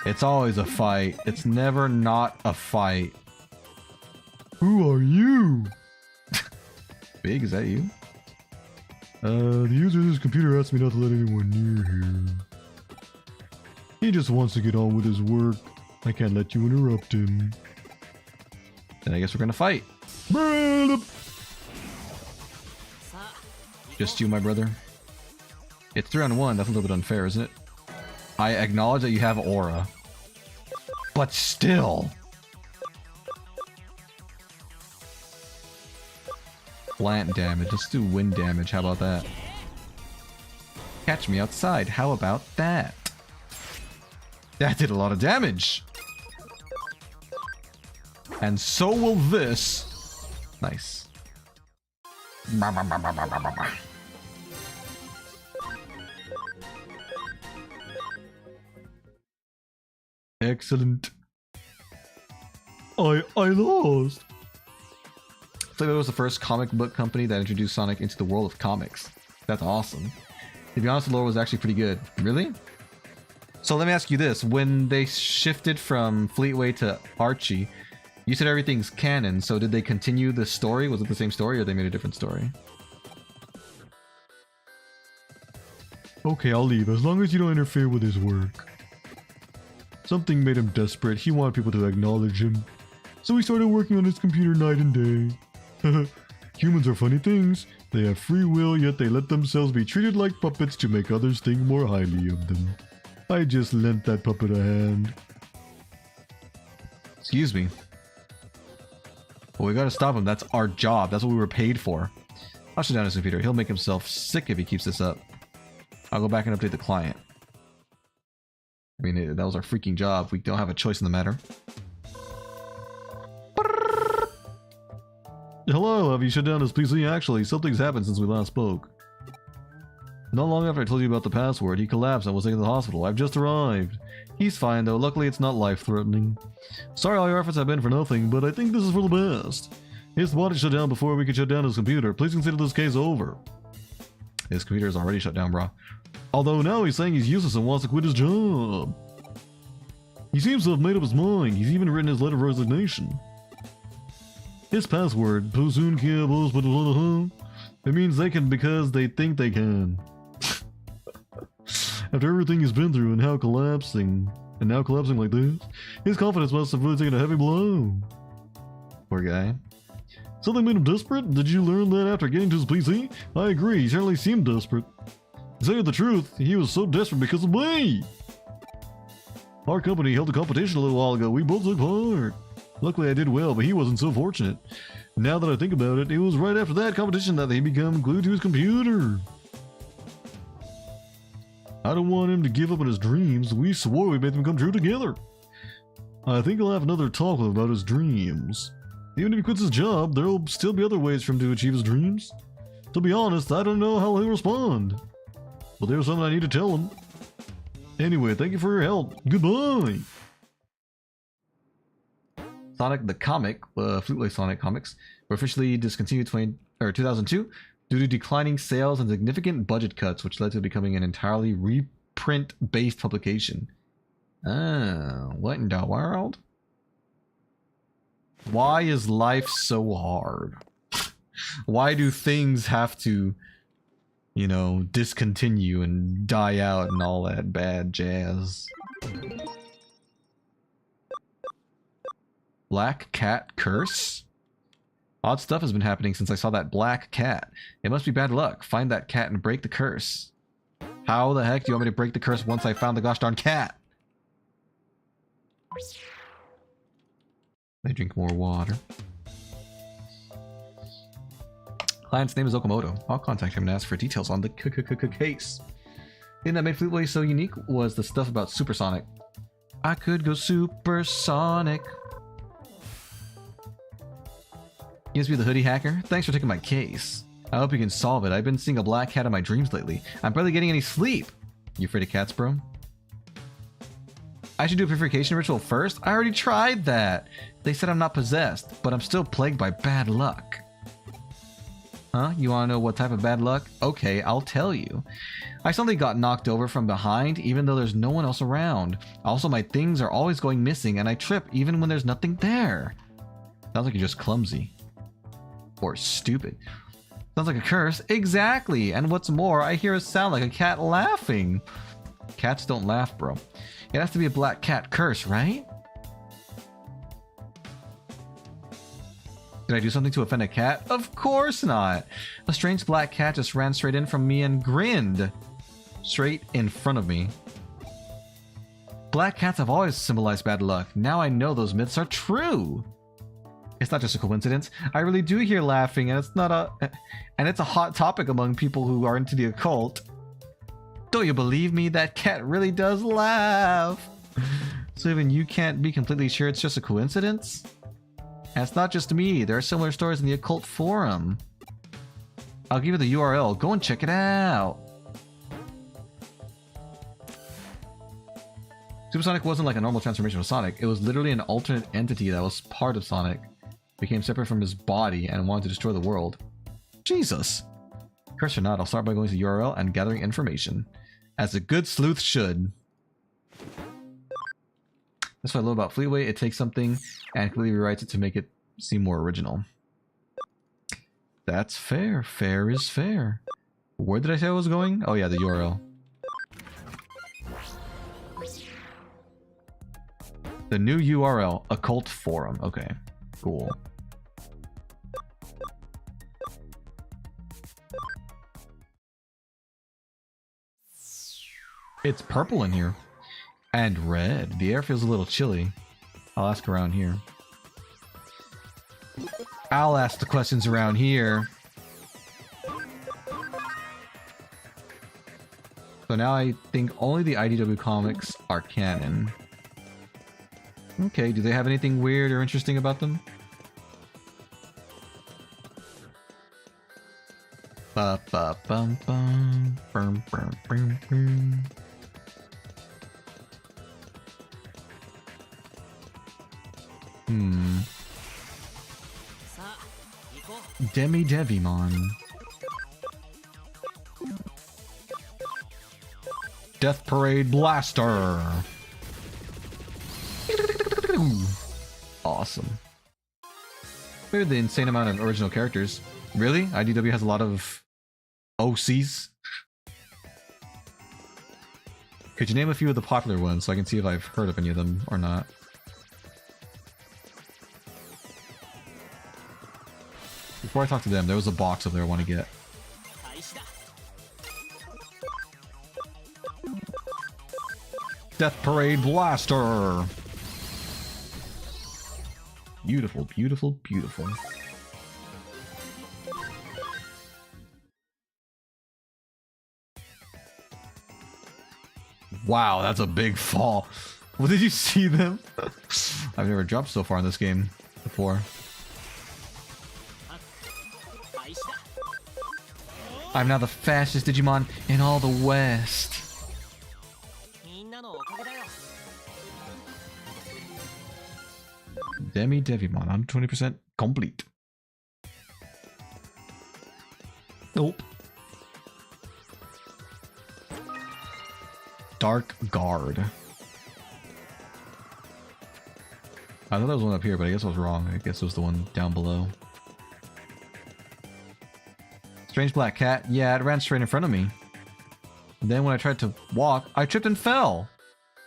It's always a fight. It's never not a fight. Who are you? Big, is that you? The user of this computer asked me not to let anyone near here. He just wants to get on with his work. I can't let you interrupt him. Then I guess we're gonna fight. Just you, my brother. It's 3-on-1. That's a little bit unfair, isn't it? I acknowledge that you have aura. But still! Plant damage. Let's do wind damage. How about that? Catch me outside. How about that? That did a lot of damage! And so will this. Nice. Excellent. I lost. So it was the first comic book company that introduced Sonic into the world of comics. That's awesome. To be honest, the lore was actually pretty good. Really? So let me ask you this. When they shifted from Fleetway to Archie, you said everything's canon, so did they continue the story? Was it the same story or they made a different story? Okay, I'll leave, as long as you don't interfere with his work. Something made him desperate. He wanted people to acknowledge him. So he started working on his computer night and day. Humans are funny things. They have free will, yet they let themselves be treated like puppets to make others think more highly of them. I just lent that puppet a hand. Excuse me. Well, we gotta stop him. That's our job. That's what we were paid for. I'll shut down his computer. He'll make himself sick if he keeps this up. I'll go back and update the client. I mean, that was our freaking job. We don't have a choice in the matter. Hello, have you shut down this PC? Actually, something's happened since we last spoke. Not long after I told you about the password, he collapsed and was taken to the hospital. I've just arrived. He's fine though, luckily it's not life-threatening. Sorry all your efforts have been for nothing, but I think this is for the best. His body shut down before we could shut down his computer. Please consider this case over. His computer is already shut down, brah. Although now he's saying he's useless and wants to quit his job. He seems to have made up his mind. He's even written his letter of resignation. His password, it means they can because they think they can. After everything he's been through and now collapsing like this, his confidence must have really taken a heavy blow. Poor guy. Something made him desperate? Did you learn that after getting to his PC? I agree, he certainly seemed desperate. To tell you the truth, he was so desperate because of me! Our company held a competition a little while ago. We both took part. Luckily I did well, but he wasn't so fortunate. Now that I think about it, it was right after that competition that he became glued to his computer. I don't want him to give up on his dreams. We swore we'd make them come true together. I think I'll have another talk with him about his dreams. Even if he quits his job, there'll still be other ways for him to achieve his dreams. To be honest, I don't know how he'll respond. But there's something I need to tell him. Anyway, thank you for your help. Goodbye! Sonic the Comic, Flute Sonic comics, were officially discontinued 2002 due to declining sales and significant budget cuts, which led to becoming an entirely reprint-based publication. Oh, what in the world? Why is life so hard? Why do things have to, you know, discontinue and die out and all that bad jazz? Black cat curse? Odd stuff has been happening since I saw that black cat. It must be bad luck. Find that cat and break the curse. How the heck do you want me to break the curse once I found the gosh darn cat? I drink more water. Client's name is Okamoto. I'll contact him and ask for details on the case. The thing that made Fleetway so unique was the stuff about supersonic. I could go supersonic. You must be the hoodie hacker? Thanks for taking my case. I hope you can solve it. I've been seeing a black cat in my dreams lately. I'm barely getting any sleep. You afraid of cats, bro? I should do a purification ritual first? I already tried that. They said I'm not possessed, but I'm still plagued by bad luck. Huh? You want to know what type of bad luck? Okay, I'll tell you. I suddenly got knocked over from behind, even though there's no one else around. Also, my things are always going missing, and I trip even when there's nothing there. Sounds like you're just clumsy. Or stupid. Sounds like a curse. Exactly! And what's more, I hear a sound like a cat laughing. Cats don't laugh, bro. It has to be a black cat curse, right? Did I do something to offend a cat? Of course not! A strange black cat just ran straight in from me and grinned. Straight in front of me. Black cats have always symbolized bad luck. Now I know those myths are true! It's not just a coincidence. I really do hear laughing, and it's a hot topic among people who are into the occult. Don't you believe me? That cat really does laugh. So even you can't be completely sure it's just a coincidence? And it's not just me. There are similar stories in the occult forum. I'll give you the URL. Go and check it out. Supersonic wasn't like a normal transformation of Sonic. It was literally an alternate entity that was part of Sonic. Became separate from his body and wanted to destroy the world. Jesus! Curse or not, I'll start by going to the URL and gathering information. As a good sleuth should. That's what I love about Fleetway. It takes something and completely rewrites it to make it seem more original. That's fair. Fair is fair. Where did I say I was going? Oh yeah, the URL. The new URL, occult forum. Okay, cool. It's purple in here. And red. The air feels a little chilly. I'll ask around here. I'll ask the questions around here. So now I think only the IDW comics are canon. Okay, do they have anything weird or interesting about them? Ba ba bum bum bum bum bum bum. Digimon. Death Parade Blaster. Awesome. Maybe the insane amount of original characters. Really? IDW has a lot of OCs? Could you name a few of the popular ones so I can see if I've heard of any of them or not? Before I talk to them, there was a box up there I want to get. Death Parade Blaster! Beautiful, beautiful, beautiful. Wow, that's a big fall. Well, did you see them? I've never jumped so far in this game before. I'm now the fastest Digimon in all the West. Devimon, I'm 20% complete. Nope. Dark Guard. I thought there was one up here, but I guess I was wrong. I guess it was the one down below. Strange black cat. Yeah, it ran straight in front of me. Then when I tried to walk, I tripped and fell.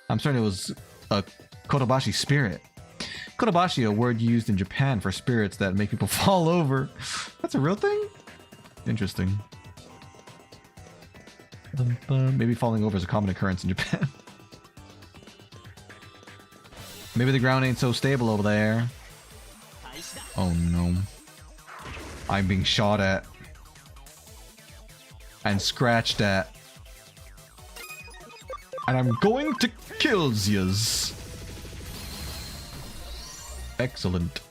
I'm certain it was a Kotobashi spirit. Kotobashi, a word used in Japan for spirits that make people fall over. That's a real thing? Interesting. Maybe falling over is a common occurrence in Japan. Maybe the ground ain't so stable over there. Oh no. I'm being shot at. And scratched at. And I'm going to kill yous. Excellent.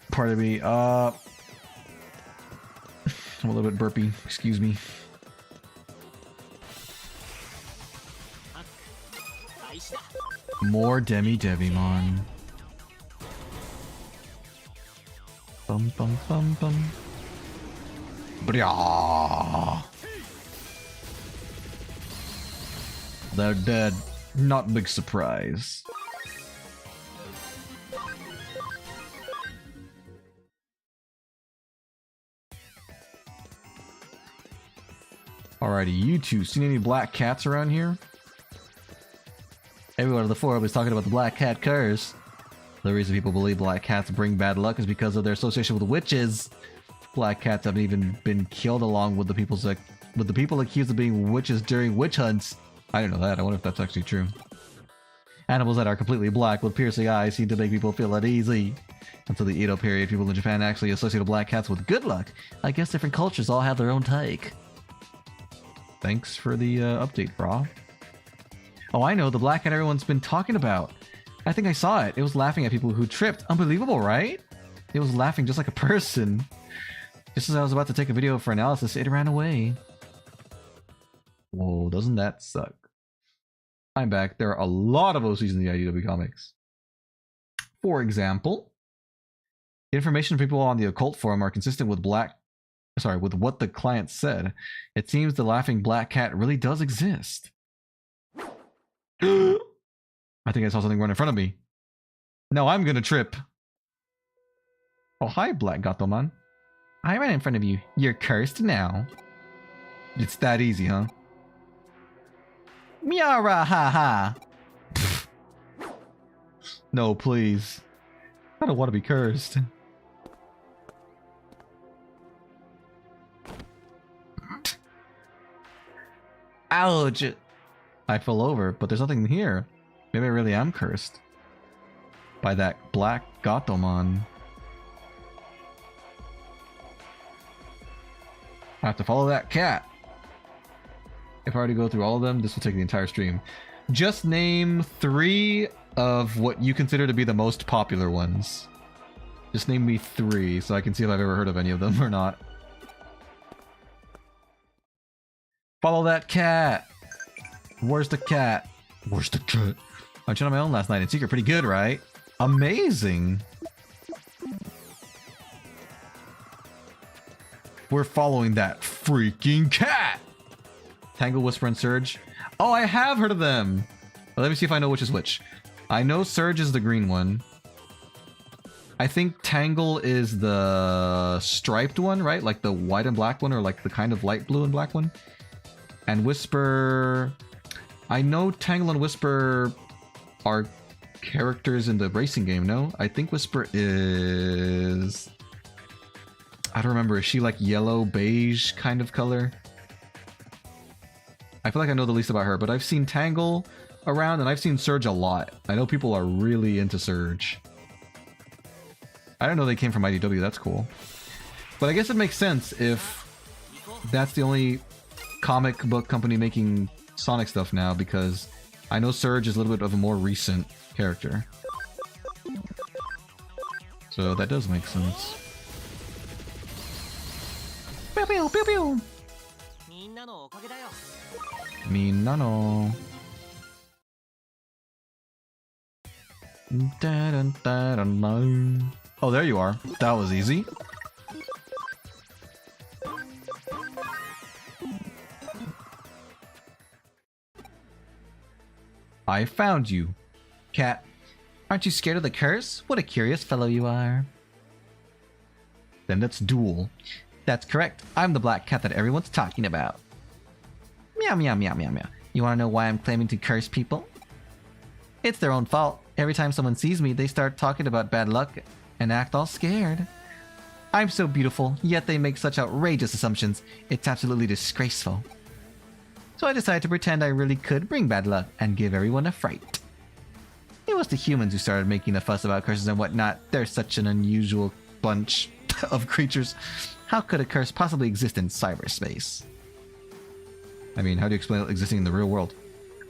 Pardon me, I'm a little bit burpy, excuse me. More Devimon. Bum bum bum bum. Bria. They're dead. Not big surprise. Alrighty, you two, seen any black cats around here? Everyone on the forum is talking about the black cat curse. The reason people believe black cats bring bad luck is because of their association with witches. Black cats haven't even been killed along with the people accused of being witches during witch hunts. I didn't know that. I wonder if that's actually true. Animals that are completely black with piercing eyes seem to make people feel uneasy. Until the Edo period, people in Japan actually associated black cats with good luck. I guess different cultures all have their own take. Thanks for the update, brah. Oh, I know, the black cat everyone's been talking about. I think I saw it. It was laughing at people who tripped. Unbelievable, right? It was laughing just like a person. Just as I was about to take a video for analysis, it ran away. Whoa, doesn't that suck? I'm back. There are a lot of OCs in the IDW comics. For example, the information people on the occult forum are consistent with with what the client said. It seems the laughing black cat really does exist. I think I saw something run in front of me. No, I'm gonna trip. Oh, hi, Black Gatomon. I ran in front of you. You're cursed now. It's that easy, huh? Miara, ha ha. No, please. I don't want to be cursed. Ouch! I fell over, but there's nothing here. Maybe I really am cursed. By that Black Gatomon. I have to follow that cat. If I were to go through all of them, this will take the entire stream. Just name 3 of what you consider to be the most popular ones. Just name me 3 so I can see if I've ever heard of any of them or not. Follow that cat. Where's the cat? Where's the cat? I tried on my own last night in secret. Pretty good, right? Amazing. We're following that freaking cat! Tangle, Whisper, and Surge. Oh, I have heard of them! Well, let me see if I know which is which. I know Surge is the green one. I think Tangle is the striped one, right? Like the white and black one, or like the kind of light blue and black one. And Whisper... I know Tangle and Whisper are characters in the racing game, no? I think Whisper is... I don't remember. Is she like yellow, beige kind of color? I feel like I know the least about her, but I've seen Tangle around and I've seen Surge a lot. I know people are really into Surge. I didn't know they came from IDW, that's cool. But I guess it makes sense if that's the only comic book company making Sonic stuff now, because I know Surge is a little bit of a more recent character. So that does make sense. Pew pew pew pew! Minano. Oh, there you are. That was easy. I found you. Cat, aren't you scared of the curse? What a curious fellow you are. Then let's duel. That's correct. I'm the black cat that everyone's talking about. Meow meow meow meow meow. You wanna know why I'm claiming to curse people? It's their own fault. Every time someone sees me, they start talking about bad luck and act all scared. I'm so beautiful, yet they make such outrageous assumptions. It's absolutely disgraceful. So I decided to pretend I really could bring bad luck and give everyone a fright. It was the humans who started making a fuss about curses and whatnot. They're such an unusual bunch of creatures. How could a curse possibly exist in cyberspace? I mean, how do you explain it existing in the real world?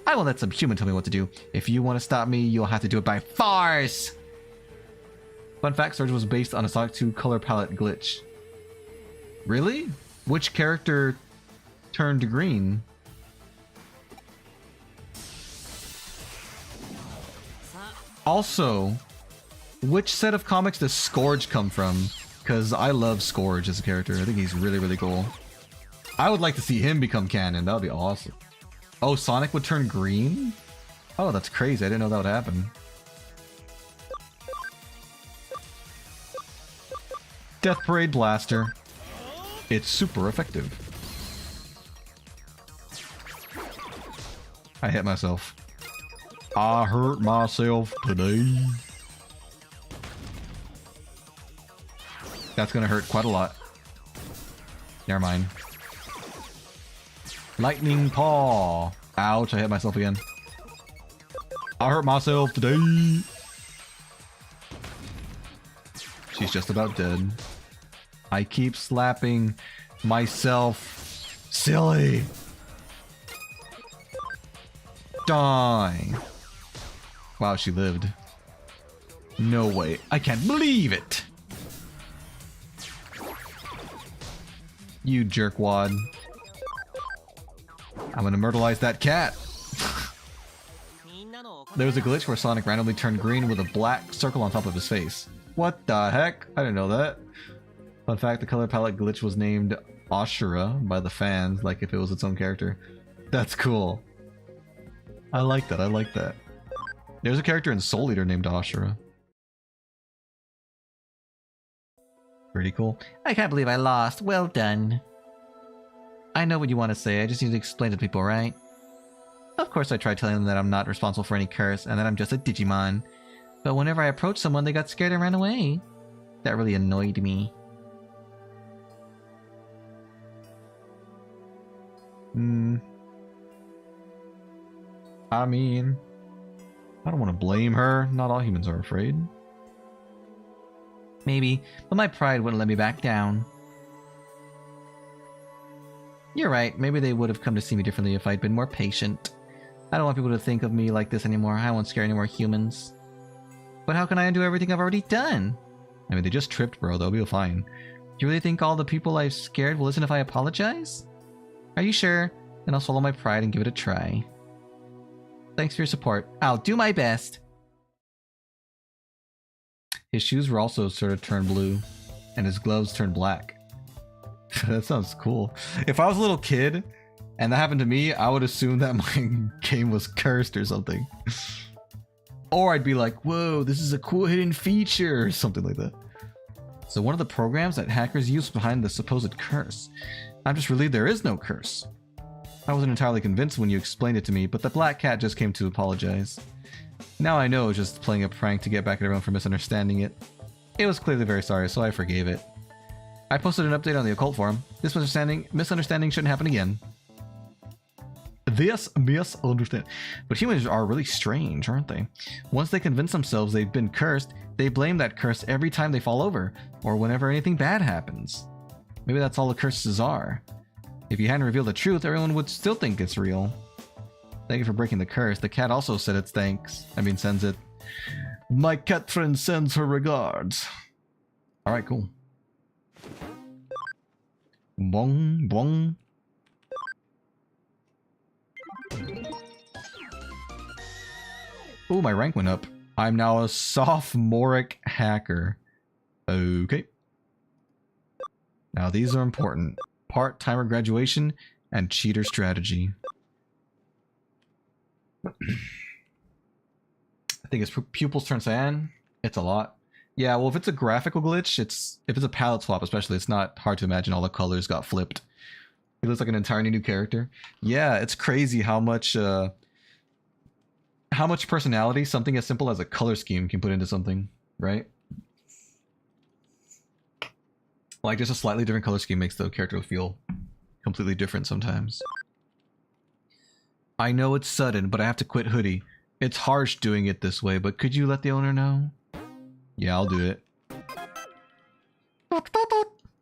I will let some human tell me what to do. If you want to stop me, you'll have to do it by force! Fun fact, Surge was based on a Sonic 2 color palette glitch. Really? Which character turned green? Also, which set of comics does Scourge come from? Because I love Scourge as a character. I think he's really, really cool. I would like to see him become canon. That would be awesome. Oh, Sonic would turn green? Oh, that's crazy. I didn't know that would happen. Death Parade Blaster. It's super effective. I hit myself. I hurt myself today. That's gonna hurt quite a lot. Never mind. Lightning Paw. Ouch, I hit myself again. I hurt myself today. She's just about dead. I keep slapping myself. Silly. Die. Wow, she lived. No way. I can't believe it. You jerkwad. I'm gonna myrtleize that cat. There was a glitch where Sonic randomly turned green with a black circle on top of his face. What the heck? I didn't know that. Fun fact, the color palette glitch was named Aukera by the fans, like if it was its own character. That's cool. I like that, I like that. There's a character in Soul Eater named Aukera. Pretty cool. I can't believe I lost. Well done. I know what you want to say, I just need to explain to people, right? Of course I tried telling them that I'm not responsible for any curse and that I'm just a Digimon. But whenever I approached someone, they got scared and ran away. That really annoyed me. I mean, I don't want to blame her. Not all humans are afraid. Maybe, but my pride wouldn't let me back down. You're right, maybe they would have come to see me differently if I'd been more patient. I don't want people to think of me like this anymore. I won't scare any more humans. But how can I undo everything I've already done? I mean, they just tripped, bro. They'll be fine. Do you really think all the people I've scared will listen if I apologize? Are you sure? Then I'll swallow my pride and give it a try. Thanks for your support. I'll do my best. His shoes were also sort of turned blue, and his gloves turned black. That sounds cool. If I was a little kid and that happened to me, I would assume that my game was cursed or something. Or I'd be like, whoa, this is a cool hidden feature, or something like that. So one of the programs that hackers use behind the supposed curse. I'm just relieved there is no curse. I wasn't entirely convinced when you explained it to me, but the black cat just came to apologize. Now I know it was just playing a prank to get back at everyone for misunderstanding it. It was clearly very sorry, so I forgave it. I posted an update on the occult forum. This misunderstanding shouldn't happen again. This misunderstanding. But humans are really strange, aren't they? Once they convince themselves they've been cursed, they blame that curse every time they fall over, or whenever anything bad happens. Maybe that's all the curses are. If you hadn't revealed the truth, everyone would still think it's real. Thank you for breaking the curse. The cat also said its thanks. Sends it. My cat friend sends her regards. Alright, cool. Bong, bong. Ooh, my rank went up. I'm now a sophomoric hacker. Okay. Now these are important. Part-timer graduation and cheater strategy. I think it's pupils turn cyan. It's a lot. Yeah, well, if it's a graphical glitch, if it's a palette swap especially, it's not hard to imagine all the colors got flipped. He looks like an entirely new character. Yeah, it's crazy how much personality something as simple as a color scheme can put into something, right? Like just a slightly different color scheme makes the character feel completely different sometimes. I know it's sudden, but I have to quit Hoodie. It's harsh doing it this way, but could you let the owner know? Yeah, I'll do it.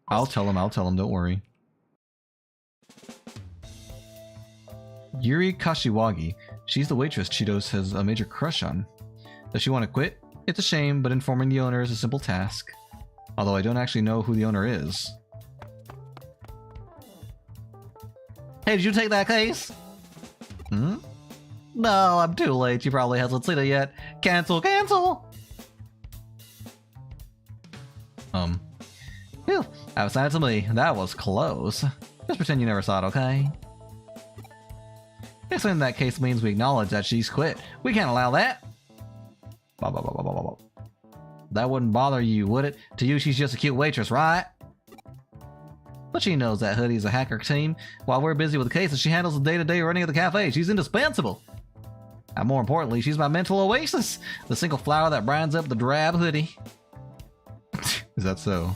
I'll tell him, don't worry. Yuri Kashiwagi. She's the waitress Cheetos has a major crush on. Does she want to quit? It's a shame, but informing the owner is a simple task. Although I don't actually know who the owner is. Hey, did you take that case? Hmm? No, I'm too late. She probably hasn't seen it yet. Cancel, cancel! Phew, that was sad to me. That was close. Just pretend you never saw it, okay? Guess in that case means we acknowledge that she's quit. We can't allow that. That wouldn't bother you, would it? To you, she's just a cute waitress, right? But she knows that Hoodie's a hacker team. While we're busy with the cases, she handles the day-to-day running of the cafe. She's indispensable. And more importantly, she's my mental oasis. The single flower that brightens up the drab Hoodie. Is that so?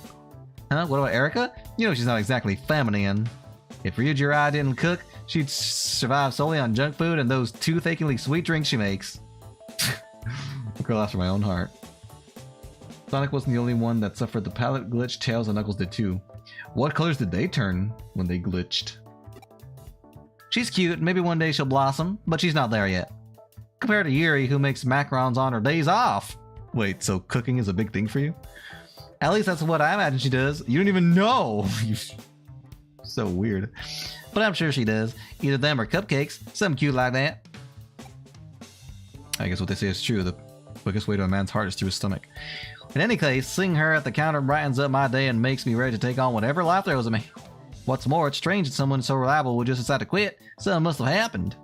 Huh? What about Erica? You know she's not exactly feminine. If Ryujirai didn't cook, she'd survive solely on junk food and those tooth-achingly sweet drinks she makes. A girl after my own heart. Sonic wasn't the only one that suffered the palette glitch. Tails and Knuckles did too. What colors did they turn when they glitched? She's cute. Maybe one day she'll blossom, but she's not there yet. Compared to Yuri, who makes macarons on her days off. Wait, so cooking is a big thing for you? At least that's what I imagine she does. You don't even know. So weird. But I'm sure she does. Either them or cupcakes. Something cute like that. I guess what they say is true. The quickest way to a man's heart is through his stomach. In any case, seeing her at the counter brightens up my day and makes me ready to take on whatever life throws at me. What's more, it's strange that someone so reliable would just decide to quit. Something must have happened.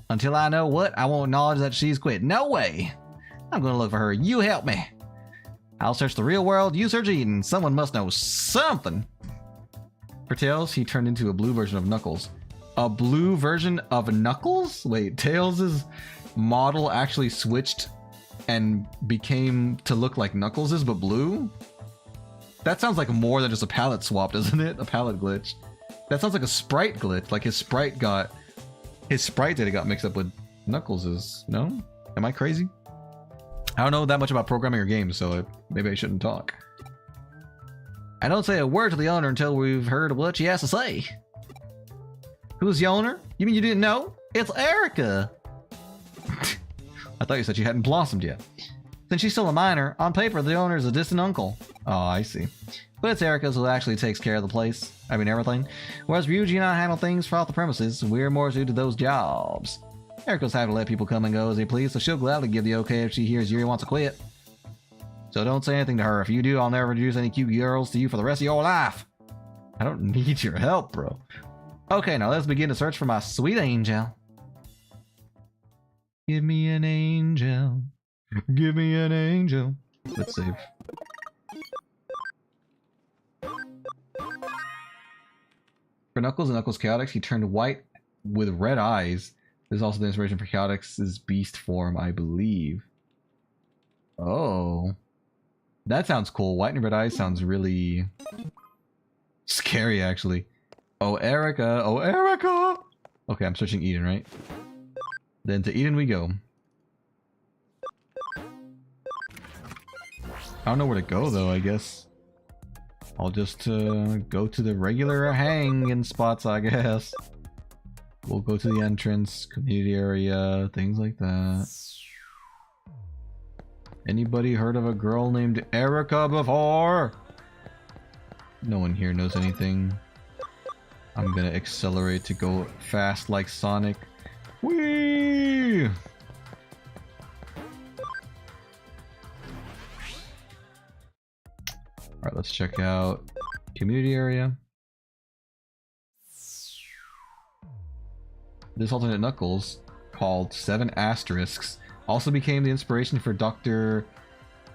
Until I know what, I won't acknowledge that she's quit. No way! I'm gonna look for her. You help me. I'll search the real world, you search Eden. Someone must know something. For Tails, he turned into a blue version of Knuckles. A blue version of Knuckles? Wait, Tails' model actually switched and became to look like Knuckles' but blue? That sounds like more than just a palette swap, doesn't it? A palette glitch. That sounds like a sprite glitch. Like his sprite data got mixed up with Knuckles'. No? Am I crazy? I don't know that much about programming or games, so maybe I shouldn't talk. I don't say a word to the owner until we've heard what she has to say. Who's the owner? You mean you didn't know? It's Erica! I thought you said she hadn't blossomed yet. Since she's still a minor, on paper the owner is a distant uncle. Oh, I see. But it's Erica's who actually takes care of the place. I mean everything. Whereas Ryuji and I handle things for off the premises, we're more suited to those jobs. Erica's happy to let people come and go as they please, so she'll gladly give the okay if she hears Yuri wants to quit. So don't say anything to her. If you do, I'll never introduce any cute girls to you for the rest of your life. I don't need your help, bro. Okay, now let's begin to search for my sweet angel. Give me an angel. Give me an angel. Let's save. For Knuckles and Knuckles Chaotix, he turned white with red eyes. There's also the inspiration for Chaotix's beast form, I believe. Oh. That sounds cool. White and red eyes sounds really scary, actually. Oh, Erica. Oh, Erica! Okay, I'm searching Eden, right? Then to Eden we go. I don't know where to go, though, I guess. I'll just go to the regular hanging spots, I guess. We'll go to the entrance, community area, things like that. Anybody heard of a girl named Erica before? No one here knows anything. I'm gonna accelerate to go fast like Sonic. Whee! Alright, let's check out community area. This alternate Knuckles, called 7 Asterisks, also became the inspiration for Dr.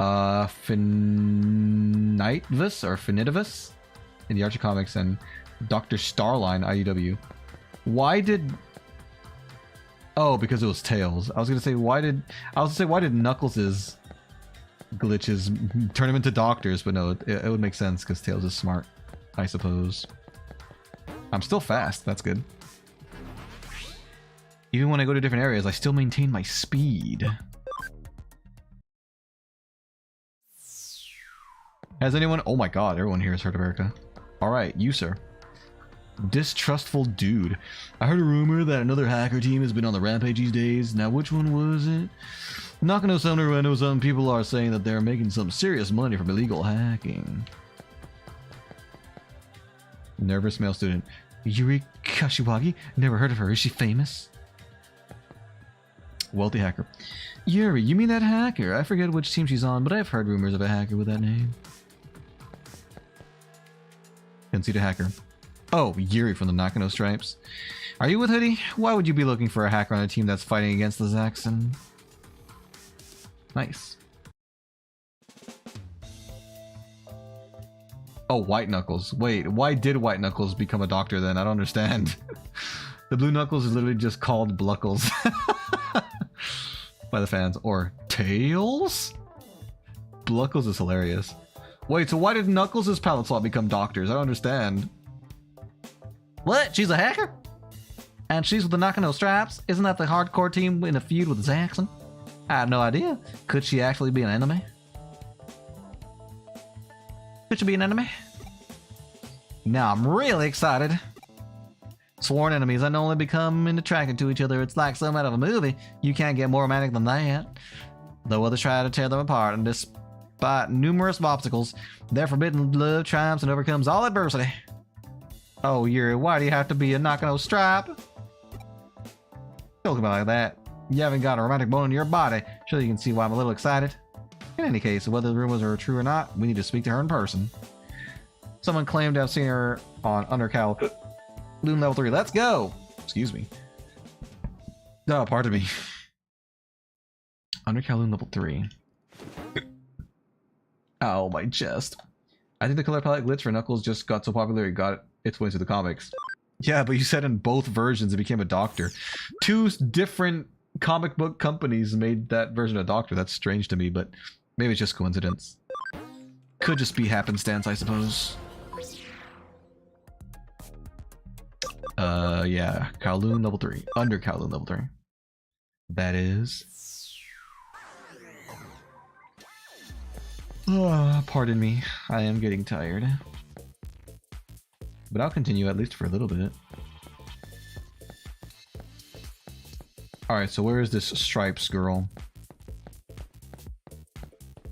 Finitevus or Finitevus in the Archie comics and Dr. Starline IDW. Why did... Oh, because it was Tails. I was gonna say why did Knuckles' glitches turn him into doctors, but no, it would make sense because Tails is smart, I suppose. I'm still fast, that's good. Even when I go to different areas, I still maintain my speed. Has anyone... Oh my god, everyone here has heard of Erica. Alright, you sir. Distrustful dude. I heard a rumor that another hacker team has been on the rampage these days. Now which one was it? I'm not gonna sound or I know some people are saying that they're making some serious money from illegal hacking. Nervous male student. Yuri Kashiwagi? Never heard of her. Is she famous? Wealthy hacker. Yuri, you mean that hacker? I forget which team she's on, but I've heard rumors of a hacker with that name. Conceited hacker. Oh, Yuri from the Nakano Stripes. Are you with Hoodie? Why would you be looking for a hacker on a team that's fighting against the Zaxxon? Nice. Oh, White Knuckles. Wait, why did White Knuckles become a doctor then? I don't understand. The Blue Knuckles is literally just called Bluckles. By the fans. Or Tails? Bluckles is hilarious. Wait, so why did Knuckles' palette swap become doctors? I don't understand. What? She's a hacker? And she's with the Nakano Stripes? Isn't that the hardcore team in a feud with Zaxxon? I had no idea. Could she actually be an enemy? Could she be an enemy? Now I'm really excited. Sworn enemies not only become attracted to each other, it's like some out of a movie. You can't get more romantic than that. Though others try to tear them apart, and despite numerous obstacles, their forbidden love triumphs and overcomes all adversity. Oh, Yuri, why do you have to be a Nakano Stripe? Talk about like that. You haven't got a romantic bone in your body. Surely you can see why I'm a little excited. In any case, whether the rumors are true or not, we need to speak to her in person. Someone claimed to have seen her on Undercal Loon level 3. Let's go! Excuse me. No, pardon me. Undercal Loon level 3. Ow, my chest. I think the color palette glitch for Knuckles just got so popular it got its way into the comics. Yeah, but you said in both versions it became a doctor. 2 different comic book companies made that version a doctor. That's strange to me, but maybe it's just coincidence. Could just be happenstance, I suppose. Yeah. Kowloon level 3. Under Kowloon level 3. That is... pardon me. I am getting tired. But I'll continue at least for a little bit. Alright, so where is this Stripes girl?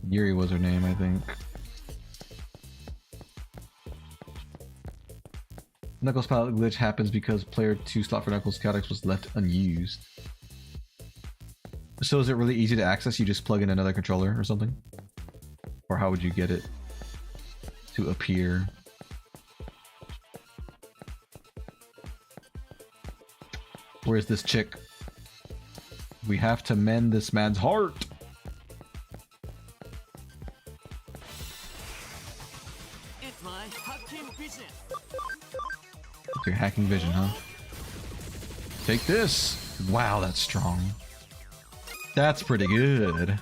Yuri was her name, I think. Knuckles palette glitch happens because player 2 slot for Knuckles Chaotix was left unused. So is it really easy to access? You just plug in another controller or something? Or how would you get it to appear? Where's this chick? We have to mend this man's heart. It's my hacking vision. It's your hacking vision, huh? Take this. Wow, that's strong. That's pretty good.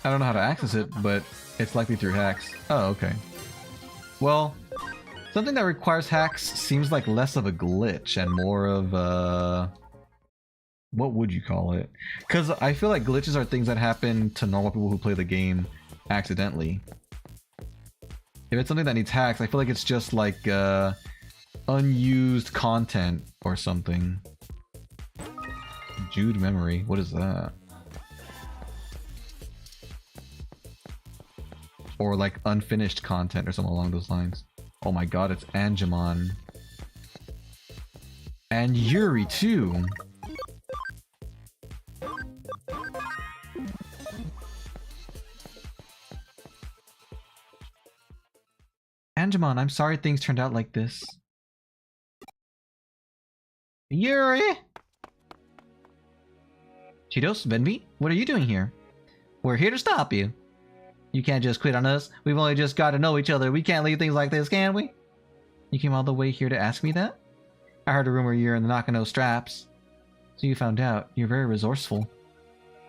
I don't know how to access it, but it's likely through hacks. Oh, okay. Well, something that requires hacks seems like less of a glitch and more of a... what would you call it? Because I feel like glitches are things that happen to normal people who play the game accidentally. If it's something that needs hacks, I feel like it's just like unused content or something. Jude memory, what is that? Or like unfinished content or something along those lines. Oh my god, it's Angemon. And Yuri too. Angemon, I'm sorry things turned out like this. Yuri! Cheetos, Venvi, what are you doing here? We're here to stop you. You can't just quit on us. We've only just got to know each other. We can't leave things like this, can we? You came all the way here to ask me that? I heard a rumor you're in the Nakano straps. So you found out. You're very resourceful.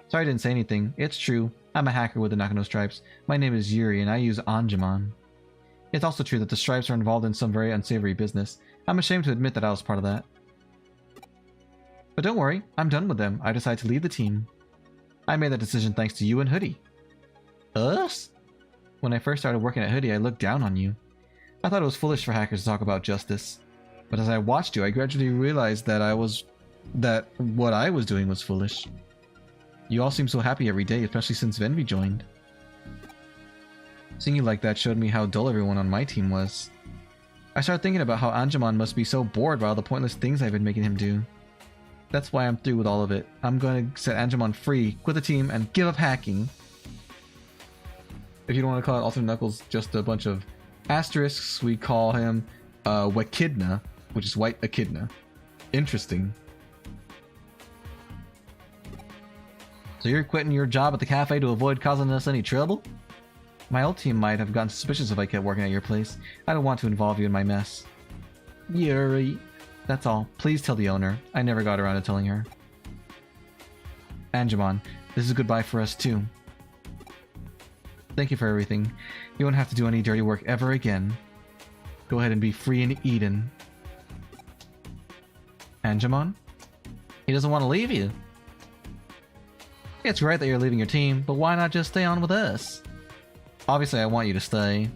Sorry I didn't say anything. It's true. I'm a hacker with the Nakano stripes. My name is Yuri and I use Angemon. It's also true that the stripes are involved in some very unsavory business. I'm ashamed to admit that I was part of that. But don't worry, I'm done with them. I decided to leave the team. I made that decision thanks to you and Hoodie. Us? When I first started working at Hoodie, I looked down on you. I thought it was foolish for hackers to talk about justice. But as I watched you, I gradually realized that what I was doing was foolish. You all seem so happy every day, especially since Venvi joined. Seeing you like that showed me how dull everyone on my team was. I started thinking about how Angemon must be so bored by all the pointless things I've been making him do. That's why I'm through with all of it. I'm going to set Angemon free, quit the team, and give up hacking. If you don't want to call it Alternate Knuckles, just a bunch of asterisks, we call him Wechidna, which is White Echidna. Interesting. So you're quitting your job at the cafe to avoid causing us any trouble? My old team might have gotten suspicious if I kept working at your place. I don't want to involve you in my mess. Yuri. That's all. Please tell the owner. I never got around to telling her. Angemon, this is goodbye for us too. Thank you for everything. You won't have to do any dirty work ever again. Go ahead and be free in Eden. Angemon? He doesn't want to leave you. It's right that you're leaving your team, but why not just stay on with us? Obviously, I want you to stay.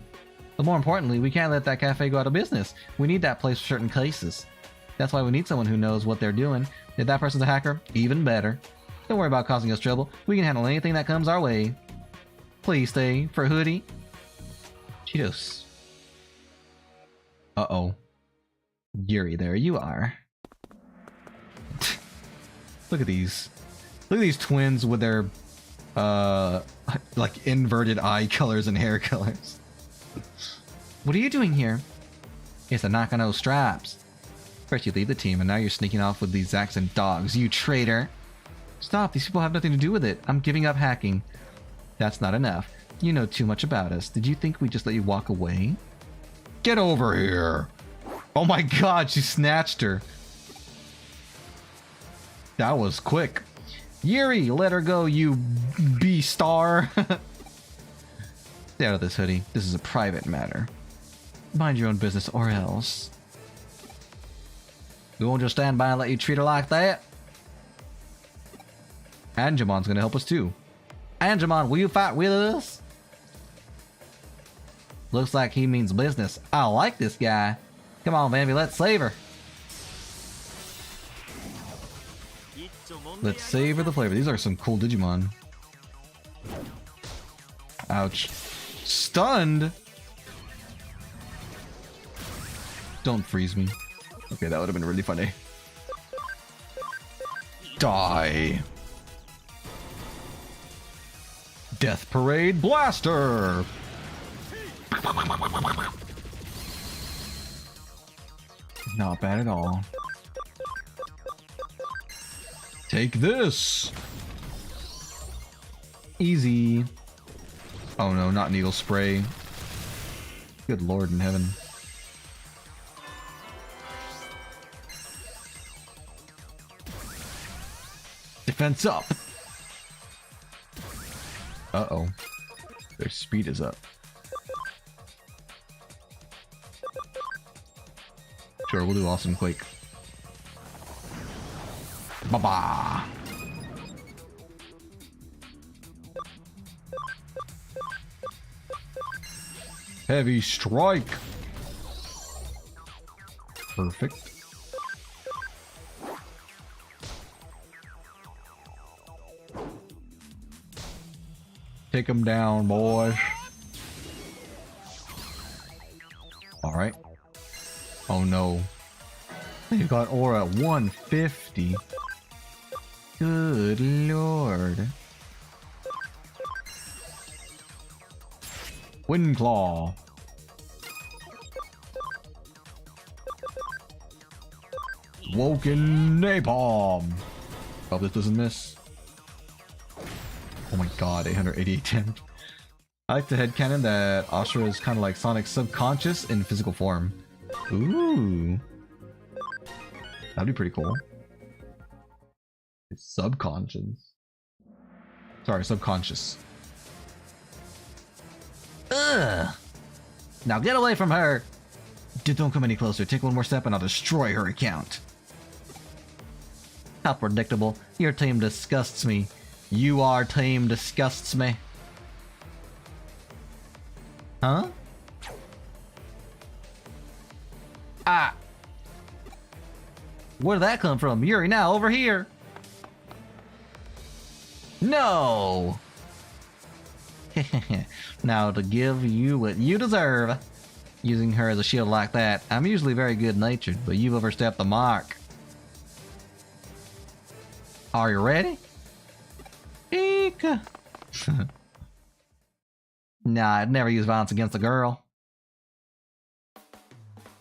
But more importantly, we can't let that cafe go out of business. We need that place for certain cases. That's why we need someone who knows what they're doing. If that person's a hacker, even better. Don't worry about causing us trouble. We can handle anything that comes our way. Please stay for Hoodie. Cheetos. Uh-oh. Yuri, there you are. Look at these. Look at these twins with their, like inverted eye colors and hair colors. What are you doing here? It's the Nakano straps. First you leave the team and now you're sneaking off with these Zax and dogs, you traitor. Stop, these people have nothing to do with it. I'm giving up hacking. That's not enough. You know too much about us. Did you think we'd just let you walk away? Get over here! Oh my god, she snatched her. That was quick. Yuri, let her go, you B-star. Stay out of this, Hoodie. This is a private matter. Mind your own business or else. We won't just stand by and let you treat her like that. Angemon's gonna help us too. Angemon, will you fight with us? Looks like he means business. I like this guy. Come on, Vanby, let's save her. Let's savor the flavor. These are some cool Digimon. Ouch. Stunned? Don't freeze me. Okay, that would have been really funny. Die. Death Parade Blaster! Not bad at all. Take this! Easy. Oh no, not needle spray. Good lord in heaven. Defense up! Uh-oh. Their speed is up. Sure, we'll do Awesome Quake. Ba-ba! Heavy strike! Perfect. Take him down, boys. Alright. Oh no. You got aura at 150. Good lord. Wind Claw. Woken Napalm. Hope this doesn't miss. Oh my god, 888 damage. I like the headcanon that Aukera is kind of like Sonic's subconscious in physical form. Ooh. That'd be pretty cool. It's subconscious. Sorry, subconscious. Ugh! Now get away from her! Don't come any closer. Take one more step and I'll destroy her account. How predictable. Your team disgusts me. Our team disgusts me. Huh? Ah! Where did that come from? Yuri, now over here! No! Now to give you what you deserve. Using her as a shield like that, I'm usually very good-natured, but you've overstepped the mark. Are you ready? Eek. Nah, I'd never use violence against a girl.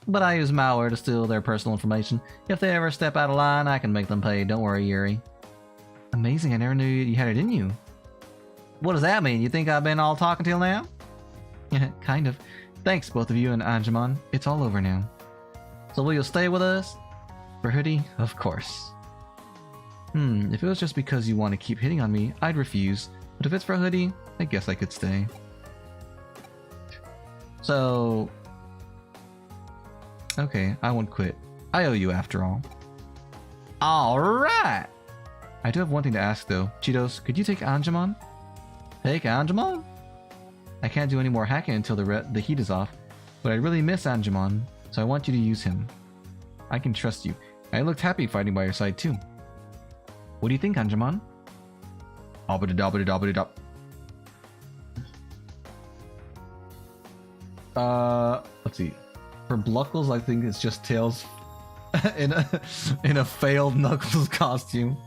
But I use malware to steal their personal information. If they ever step out of line, I can make them pay. Don't worry, Yuri. Amazing, I never knew you had it in you. What does that mean? You think I've been all talk until now? Yeah, kind of. Thanks, both of you and Anjumon. It's all over now. So will you stay with us? For Hoodie? Of course. If it was just because you want to keep hitting on me, I'd refuse. But if it's for Hoodie, I guess I could stay. So... okay, I won't quit. I owe you after all. Alright! I do have one thing to ask though. Cheetos, could you take Anjumon? Take Anjumon? I can't do any more hacking until the heat is off, but I really miss Anjumon, so I want you to use him. I can trust you. I looked happy fighting by your side too. What do you think, Anjumon? Obbity-dobbity-dobbity-dop. Let's see. For Bluckles, I think it's just Tails in a failed Knuckles costume.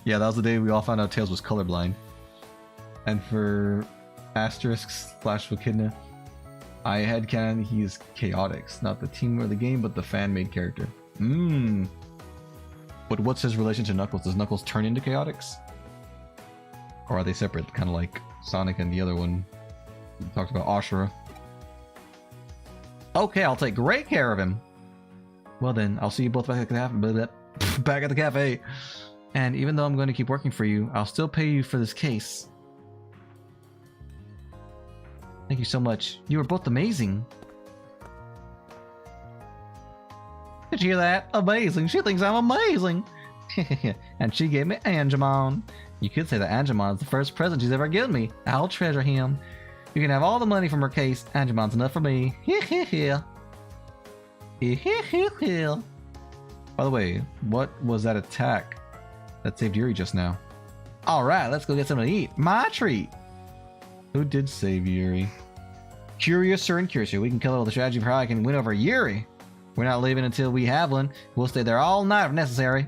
Yeah, that was the day we all found out Tails was colorblind. And for Asterisks / Echidna, I had canon he's Chaotix, not the team or the game, but the fan-made character. But what's his relation to Knuckles? Does Knuckles turn into Chaotix? Or are they separate, kind of like Sonic and the other one we talked about, Aukera? Okay, I'll take great care of him. Well then, I'll see you both back at the cafe. And even though I'm going to keep working for you, I'll still pay you for this case. Thank you so much. You were both amazing. Did you hear that? Amazing. She thinks I'm amazing. And she gave me Anjumon. You could say that Anjumon is the first present she's ever given me. I'll treasure him. You can have all the money from her case. Anjumon's enough for me. By the way, what was that attack that saved Yuri just now? Alright, let's go get something to eat. My treat. Who did save Yuri? Curiouser and Curiouser. We can kill it with a strategy for how I can win over Yuri. We're not leaving until we have one. We'll stay there all night if necessary.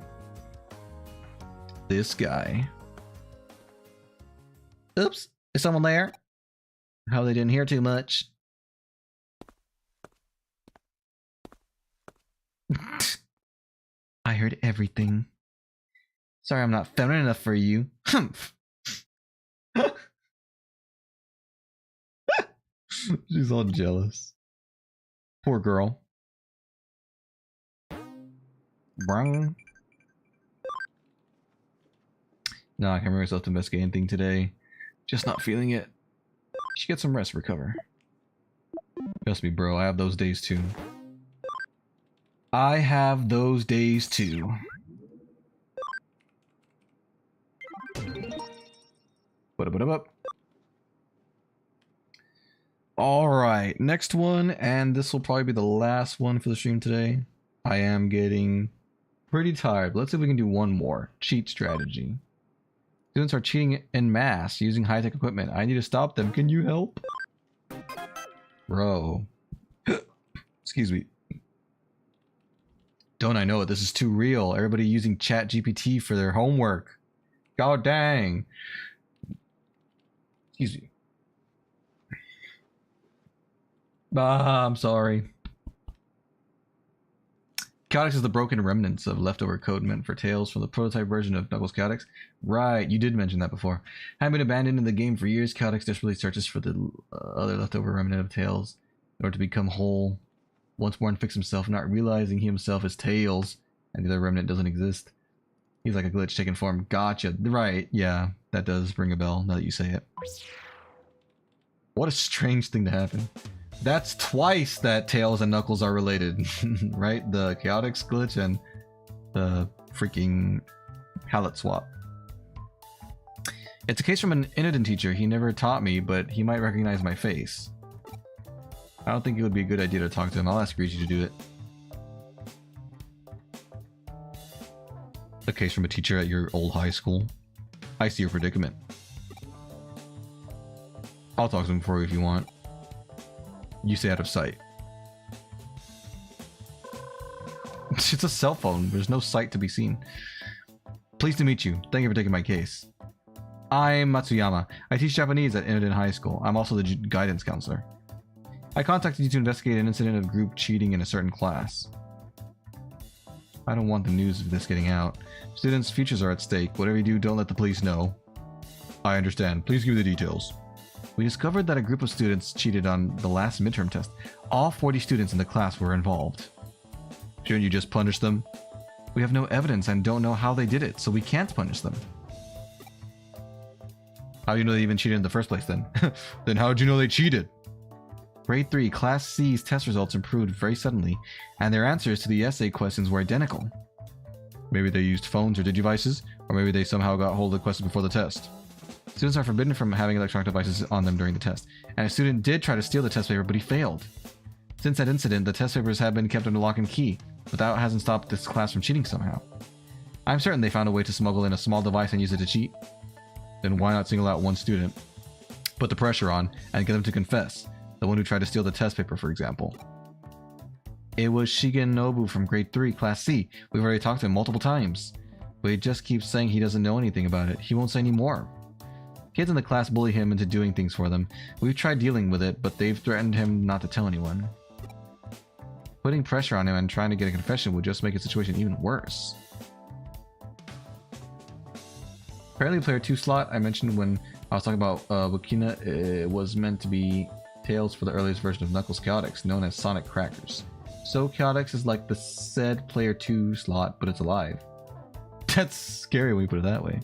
This guy. Oops. Is someone there? How they didn't hear too much. everything. Sorry I'm not feminine enough for you. Humph. She's all jealous. Poor girl. Brown. No, I can't bring myself to investigate anything today. Just not feeling it. Should get some rest, recover. Trust me, bro, I have those days too. I have those days too. Alright, next one, and this will probably be the last one for the stream today. I am getting pretty tired, but let's see if we can do one more. Cheat strategy. Students are cheating en masse using high-tech equipment. I need to stop them. Can you help? Bro. Excuse me. Don't I know it? This is too real. Everybody using ChatGPT for their homework. God dang. Excuse me. I'm sorry. Chaotix is the broken remnants of leftover code meant for Tails from the prototype version of Knuckles Chaotix. Right, you did mention that before. Having been abandoned in the game for years, Chaotix desperately searches for the other leftover remnant of Tails in order to become whole once more and fix himself, not realizing he himself is Tails and the other remnant doesn't exist. He's like a glitch taken form. Gotcha. Right, yeah, that does ring a bell now that you say it. What a strange thing to happen. That's twice that Tails and Knuckles are related, right? The Chaotix glitch and the freaking palette swap. It's a case from an Inodin teacher. He never taught me, but he might recognize my face. I don't think it would be a good idea to talk to him. I'll ask Grigi to do it. A case from a teacher at your old high school. I see your predicament. I'll talk to him for you if you want. You stay out of sight. It's a cell phone. There's no sight to be seen. Pleased to meet you. Thank you for taking my case. I'm Matsuyama. I teach Japanese at Inodin High School. I'm also the guidance counselor. I contacted you to investigate an incident of group cheating in a certain class. I don't want the news of this getting out. Students' futures are at stake. Whatever you do, don't let the police know. I understand. Please give me the details. We discovered that a group of students cheated on the last midterm test. All 40 students in the class were involved. Shouldn't you just punish them? We have no evidence and don't know how they did it, so we can't punish them. How do you know they even cheated in the first place then? Then how did you know they cheated? Grade 3, Class C's test results improved very suddenly, and their answers to the essay questions were identical. Maybe they used phones or digivices, or maybe they somehow got hold of the questions before the test. Students are forbidden from having electronic devices on them during the test, and a student did try to steal the test paper, but he failed. Since that incident, the test papers have been kept under lock and key, but that hasn't stopped this class from cheating somehow. I'm certain they found a way to smuggle in a small device and use it to cheat. Then why not single out one student, put the pressure on, and get them to confess? The one who tried to steal the test paper, for example. It was Shigen Nobu from grade 3, Class C. We've already talked to him multiple times. But he just keeps saying he doesn't know anything about it. He won't say any more. Kids in the class bully him into doing things for them. We've tried dealing with it, but they've threatened him not to tell anyone. Putting pressure on him and trying to get a confession would just make the situation even worse. Apparently player 2 slot I mentioned when I was talking about Wakina, it was meant to be Tails for the earliest version of Knuckles Chaotix, known as Sonic Crackers. So Chaotix is like the said player 2 slot, but it's alive. That's scary when you put it that way.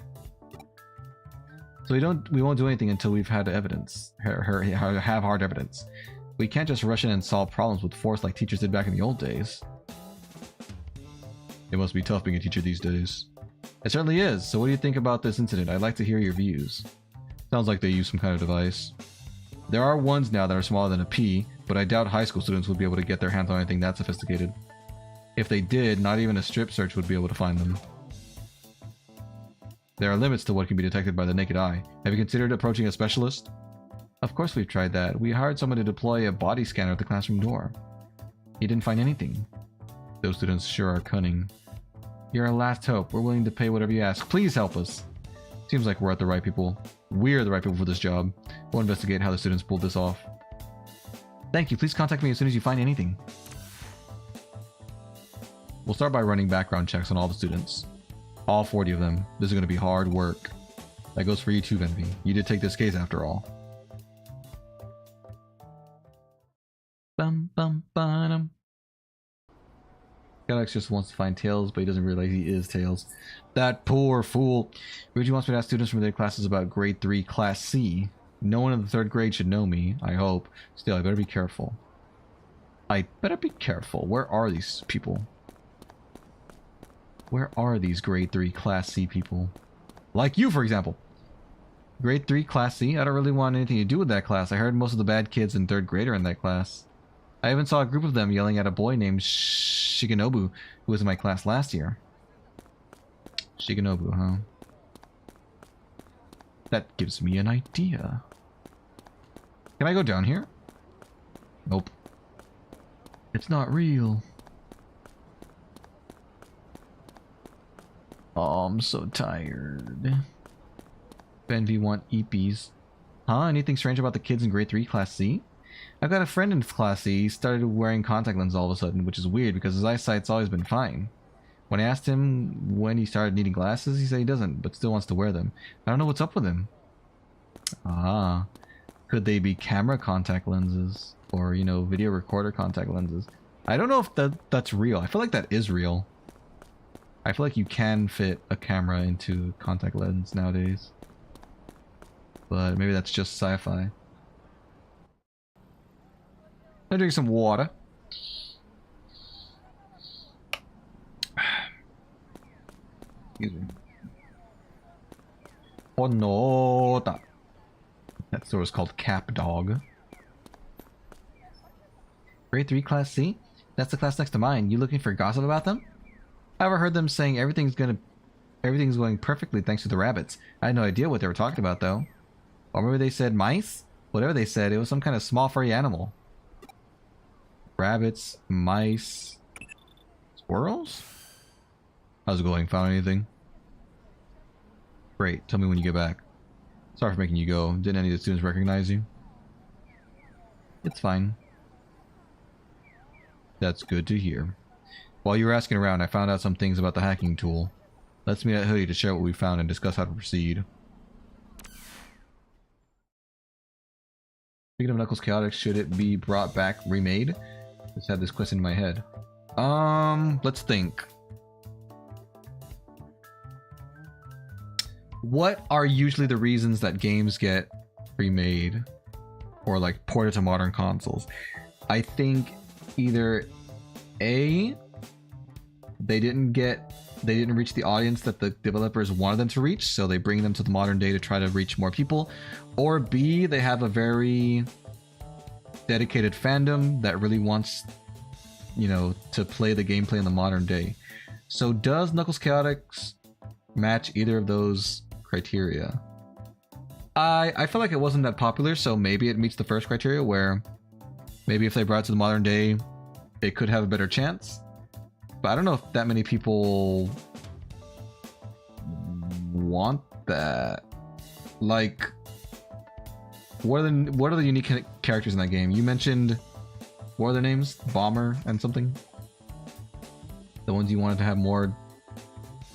So we won't do anything until we've had evidence, have hard evidence. We can't just rush in and solve problems with force like teachers did back in the old days. It must be tough being a teacher these days. It certainly is. So what do you think about this incident? I'd like to hear your views. Sounds like they use some kind of device. There are ones now that are smaller than a pea, but I doubt high school students would be able to get their hands on anything that sophisticated. If they did, not even a strip search would be able to find them. There are limits to what can be detected by the naked eye. Have you considered approaching a specialist? Of course we've tried that. We hired someone to deploy a body scanner at the classroom door. He didn't find anything. Those students sure are cunning. You're our last hope. We're willing to pay whatever you ask. Please help us. Seems like we're the right people. We're the right people for this job. We'll investigate how the students pulled this off. Thank you. Please contact me as soon as you find anything. We'll start by running background checks on all the students. All 40 of them. This is going to be hard work. That goes for you too, Venvi. You did take this case after all. Bum bum bum. Alex just wants to find Tails, but he doesn't realize he is Tails. That poor fool. Ryuji wants me to ask students from their classes about grade 3 class C. No one in the 3rd grade should know me, I hope. Still, I better be careful. I better be careful. Where are these people? Where are these grade 3 class C people? Like you, for example. Grade 3 class C? I don't really want anything to do with that class. I heard most of the bad kids in 3rd grade are in that class. I even saw a group of them yelling at a boy named Shigenobu, who was in my class last year. Shigenobu, huh? That gives me an idea. Can I go down here? Nope. It's not real. Oh, I'm so tired. Benvi want eepies. Huh? Anything strange about the kids in grade 3 class C? I've got a friend in class C. He started wearing contact lenses all of a sudden, which is weird because his eyesight's always been fine. When I asked him when he started needing glasses, he said he doesn't, but still wants to wear them. I don't know what's up with him. Ah. Could they be camera contact lenses? Or, you know, video recorder contact lenses? I don't know if that's real. I feel like that is real. I feel like you can fit a camera into contact lens nowadays. But maybe that's just sci-fi. I'm drinking some water. Excuse me. Oh no! That store is called Cap Dog. Grade 3 class C? That's the class next to mine. You looking for gossip about them? I overheard them saying everything's going perfectly thanks to the rabbits. I had no idea what they were talking about though. Or maybe they said mice? Whatever they said, it was some kind of small furry animal. Rabbits, mice, squirrels? How's it going? Found anything? Great. Tell me when you get back. Sorry for making you go. Didn't any of the students recognize you? It's fine. That's good to hear. While you were asking around, I found out some things about the hacking tool. Let's meet at Hoodie to share what we found and discuss how to proceed. Speaking of Knuckles Chaotix, should it be brought back, remade? Just had this question in my head. Let's think. What are usually the reasons that games get remade or like ported to modern consoles? I think either A, they didn't reach the audience that the developers wanted them to reach, so they bring them to the modern day to try to reach more people, or B, they have a very dedicated fandom that really wants, you know, to play the gameplay in the modern day. So does Knuckles Chaotix match either of those criteria? I feel like it wasn't that popular, so maybe it meets the first criteria, where maybe if they brought it to the modern day, it could have a better chance. But I don't know if that many people want that. Like, what are the unique characters in that game? You mentioned, what are their names? Bomber and something? The ones you wanted to have more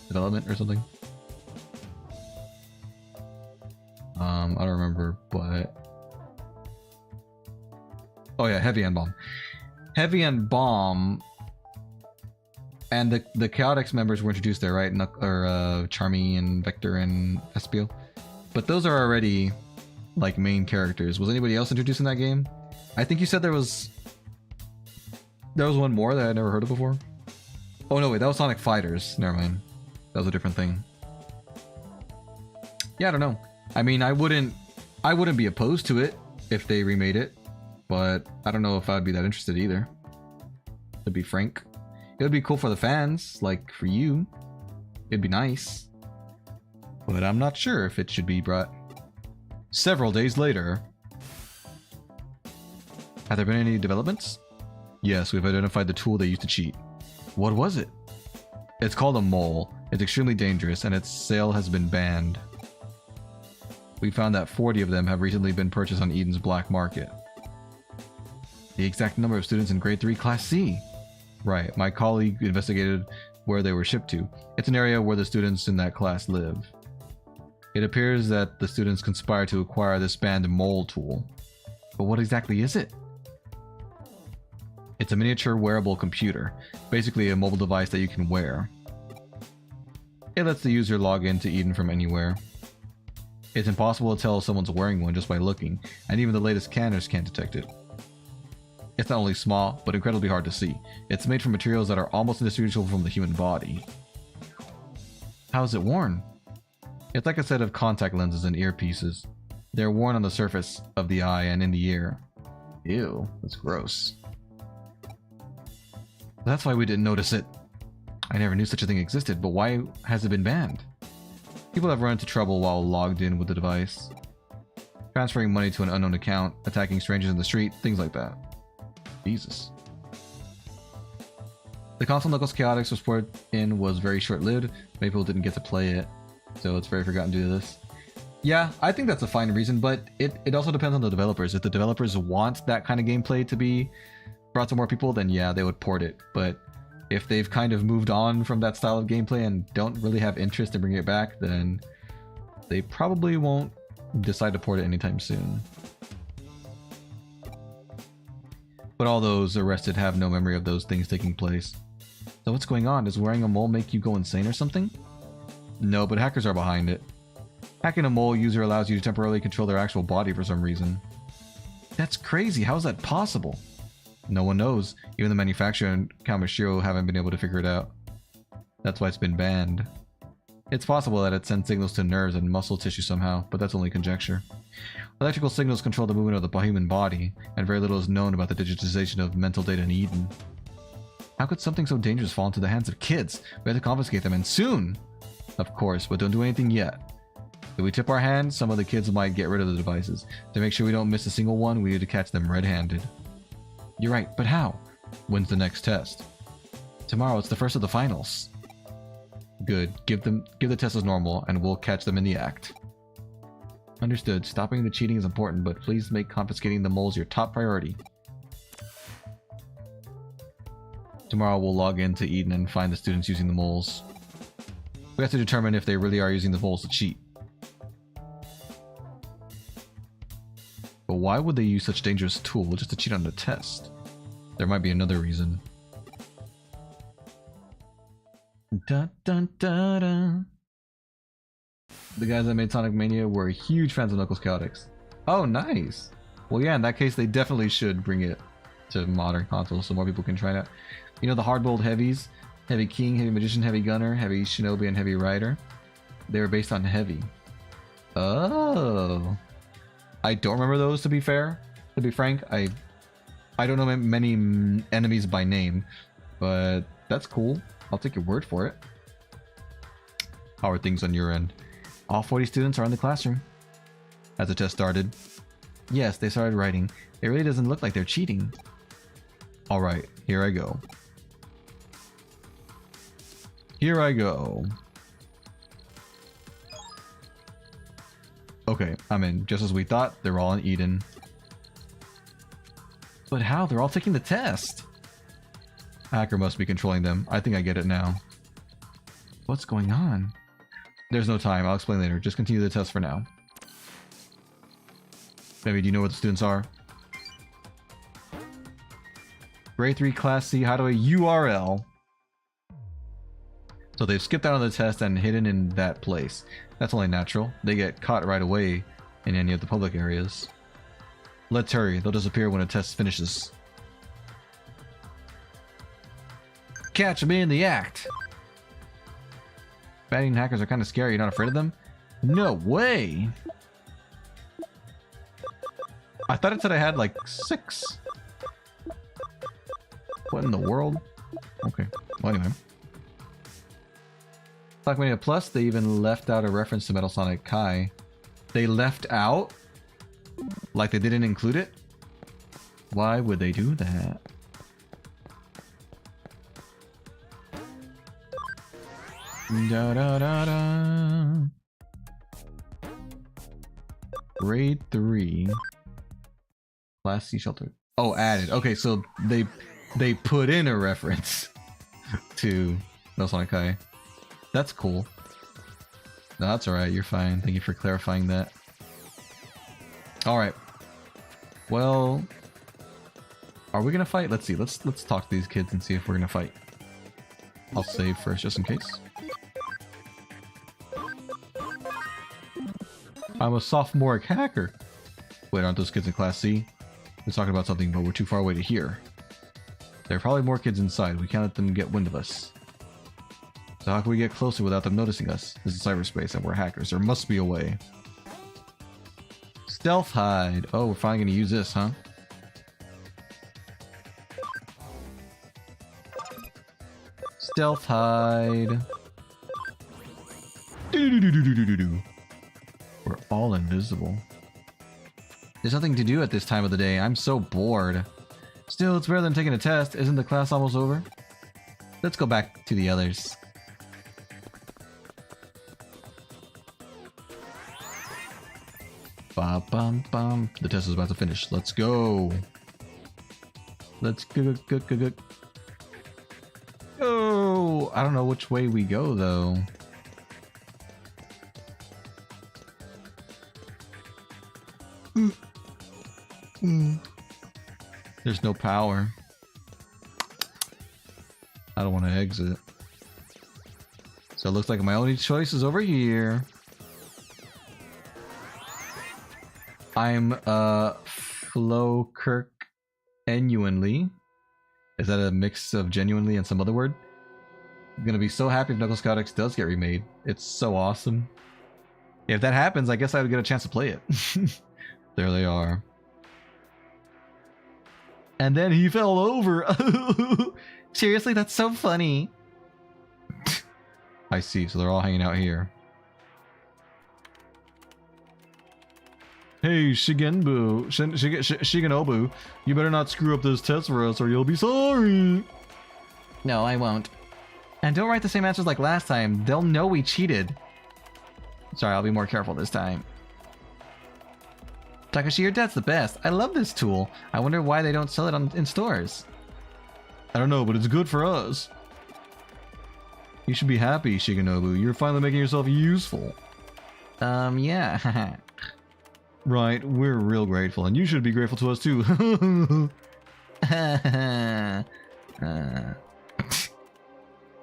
development or something? I don't remember, but... Oh yeah, Heavy and Bomb. Heavy and Bomb... And the Chaotix members were introduced there, right? Charmy and Vector and Espio. But those are already, like, main characters. Was anybody else introduced in that game? I think you said there was one more that I'd never heard of before. Oh no, wait, that was Sonic Fighters. Never mind. That was a different thing. Yeah, I don't know. I mean, I wouldn't be opposed to it if they remade it, but I don't know if I'd be that interested either, to be frank. It would be cool for the fans, like for you. It'd be nice. But I'm not sure if it should be brought. Several days later. Have there been any developments? Yes, we've identified the tool they used to cheat. What was it? It's called a mole. It's extremely dangerous and its sale has been banned. We found that 40 of them have recently been purchased on Eden's black market. The exact number of students in grade 3 class C. Right, my colleague investigated where they were shipped to. It's an area where the students in that class live. It appears that the students conspired to acquire this banned mole tool. But what exactly is it? It's a miniature wearable computer, basically a mobile device that you can wear. It lets the user log into Eden from anywhere. It's impossible to tell if someone's wearing one just by looking, and even the latest scanners can't detect it. It's not only small, but incredibly hard to see. It's made from materials that are almost indistinguishable from the human body. How is it worn? It's like a set of contact lenses and earpieces. They're worn on the surface of the eye and in the ear. Ew, that's gross. That's why we didn't notice it. I never knew such a thing existed, but why has it been banned? People have run into trouble while logged in with the device. Transferring money to an unknown account, attacking strangers in the street, things like that. Jesus. The console Knuckles Chaotix was poured in was very short-lived. Many people didn't get to play it, so it's very forgotten due to this. Yeah, I think that's a fine reason, but it also depends on the developers. If the developers want that kind of gameplay to be brought to more people, then yeah, they would port it. But if they've kind of moved on from that style of gameplay and don't really have interest in bringing it back, then they probably won't decide to port it anytime soon. But all those arrested have no memory of those things taking place. So what's going on? Does wearing a mole make you go insane or something? No, but hackers are behind it. Hacking a mole user allows you to temporarily control their actual body for some reason. That's crazy. How is that possible? No one knows. Even the manufacturer and Kamashiro haven't been able to figure it out. That's why it's been banned. It's possible that it sends signals to nerves and muscle tissue somehow, but that's only conjecture. Electrical signals control the movement of the human body, and very little is known about the digitization of mental data in Eden. How could something so dangerous fall into the hands of kids? We have to confiscate them, and soon! Of course, but don't do anything yet. If we tip our hand, some of the kids might get rid of the devices. To make sure we don't miss a single one, we need to catch them red-handed. You're right, but how? When's the next test? Tomorrow, it's the first of the finals. Good. Give the test as normal, and we'll catch them in the act. Understood. Stopping the cheating is important, but please make confiscating the moles your top priority. Tomorrow we'll log into Eden and find the students using the moles. We have to determine if they really are using the moles to cheat. But why would they use such a dangerous tool just to cheat on the test? There might be another reason. Dun, dun, dun, dun. The guys that made Sonic Mania were huge fans of Knuckles Chaotix. Oh, nice! Well, yeah, in that case, they definitely should bring it to modern consoles so more people can try it out. You know the hard-boiled heavies? Heavy King, Heavy Magician, Heavy Gunner, Heavy Shinobi, and Heavy Rider? They were based on Heavy. Oh. I don't remember those, to be fair. To be frank, I don't know many enemies by name, but that's cool. I'll take your word for it. How are things on your end? All 40 students are in the classroom. Has the test started? Yes, they started writing. It really doesn't look like they're cheating. Alright, here I go. Here I go. Okay, I'm in. Just as we thought, they're all in Eden. But how? They're all taking the test! Hacker must be controlling them. I think I get it now. What's going on? There's no time. I'll explain later. Just continue the test for now. Maybe do you know where the students are? Grade 3 Class C. How do a URL? So they've skipped out on the test and hidden in that place. That's only natural. They get caught right away in any of the public areas. Let's hurry. They'll disappear when the test finishes. Catch me in the act! Batting hackers are kind of scary. You're not afraid of them? No way! I thought it said I had like 6. What in the world? Okay. Well, anyway. Sonic Mania Plus, they even left out a reference to Metal Sonic Kai. They left out? Like they didn't include it? Why would they do that? Da da da da. Grade 3. Class C shelter. Oh, added. Okay, so they they put in a reference to No Sonic Kai. That's cool. No, that's alright, you're fine. Thank you for clarifying that. Alright. Well, are we gonna fight? Let's see. Let's talk to these kids and see if we're gonna fight. I'll save first just in case. I'm a sophomoric hacker. Wait, aren't those kids in Class C? We're talking about something, but we're too far away to hear. There are probably more kids inside. We can't let them get wind of us. So how can we get closer without them noticing us? This is cyberspace and we're hackers. There must be a way. Stealth hide. Oh, we're finally going to use this, huh? Stealth hide. We're all invisible. There's nothing to do at this time of the day. I'm so bored. Still, it's better than taking a test. Isn't the class almost over? Let's go back to the others. Ba bum bum. The test is about to finish. Let's go. Let's go. Oh, I don't know which way we go though. There's no power. I don't want to exit. So it looks like my only choice is over here. I'm Flo Kirk genuinely. Is that a mix of genuinely and some other word? I'm gonna be so happy if Knuckles Scout X does get remade. It's so awesome. Yeah, if that happens, I guess I would get a chance to play it. There they are. And then he fell over. Seriously, that's so funny. I see, so they're all hanging out here. Hey, Shigenobu, you better not screw up this test for us or you'll be sorry. No, I won't. And don't write the same answers like last time. They'll know we cheated. Sorry, I'll be more careful this time. Takashi, your dad's the best. I love this tool. I wonder why they don't sell it in stores. I don't know, but it's good for us. You should be happy, Shigenobu. You're finally making yourself useful. Yeah. Right, we're real grateful, and you should be grateful to us too. So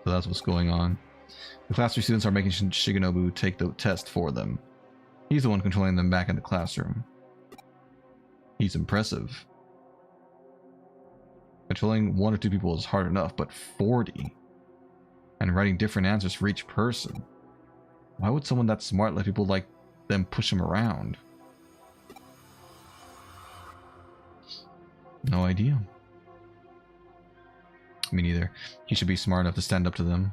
that's what's going on. The class 3 students are making Shigenobu take the test for them. He's the one controlling them back in the classroom. He's impressive. Controlling 1 or 2 people is hard enough, but 40? And writing different answers for each person. Why would someone that smart let people like them push him around? No idea. Me neither. He should be smart enough to stand up to them.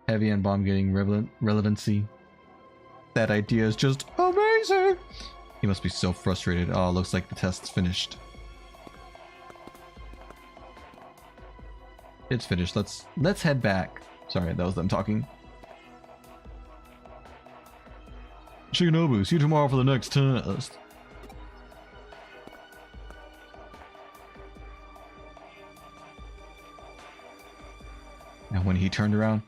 Heavy and bomb getting relevancy. That idea is just amazing! He must be so frustrated. Oh, looks like the test's finished. It's finished. Let's head back. Sorry, that was them talking. Shigenobu, see you tomorrow for the next test. And when he turned around,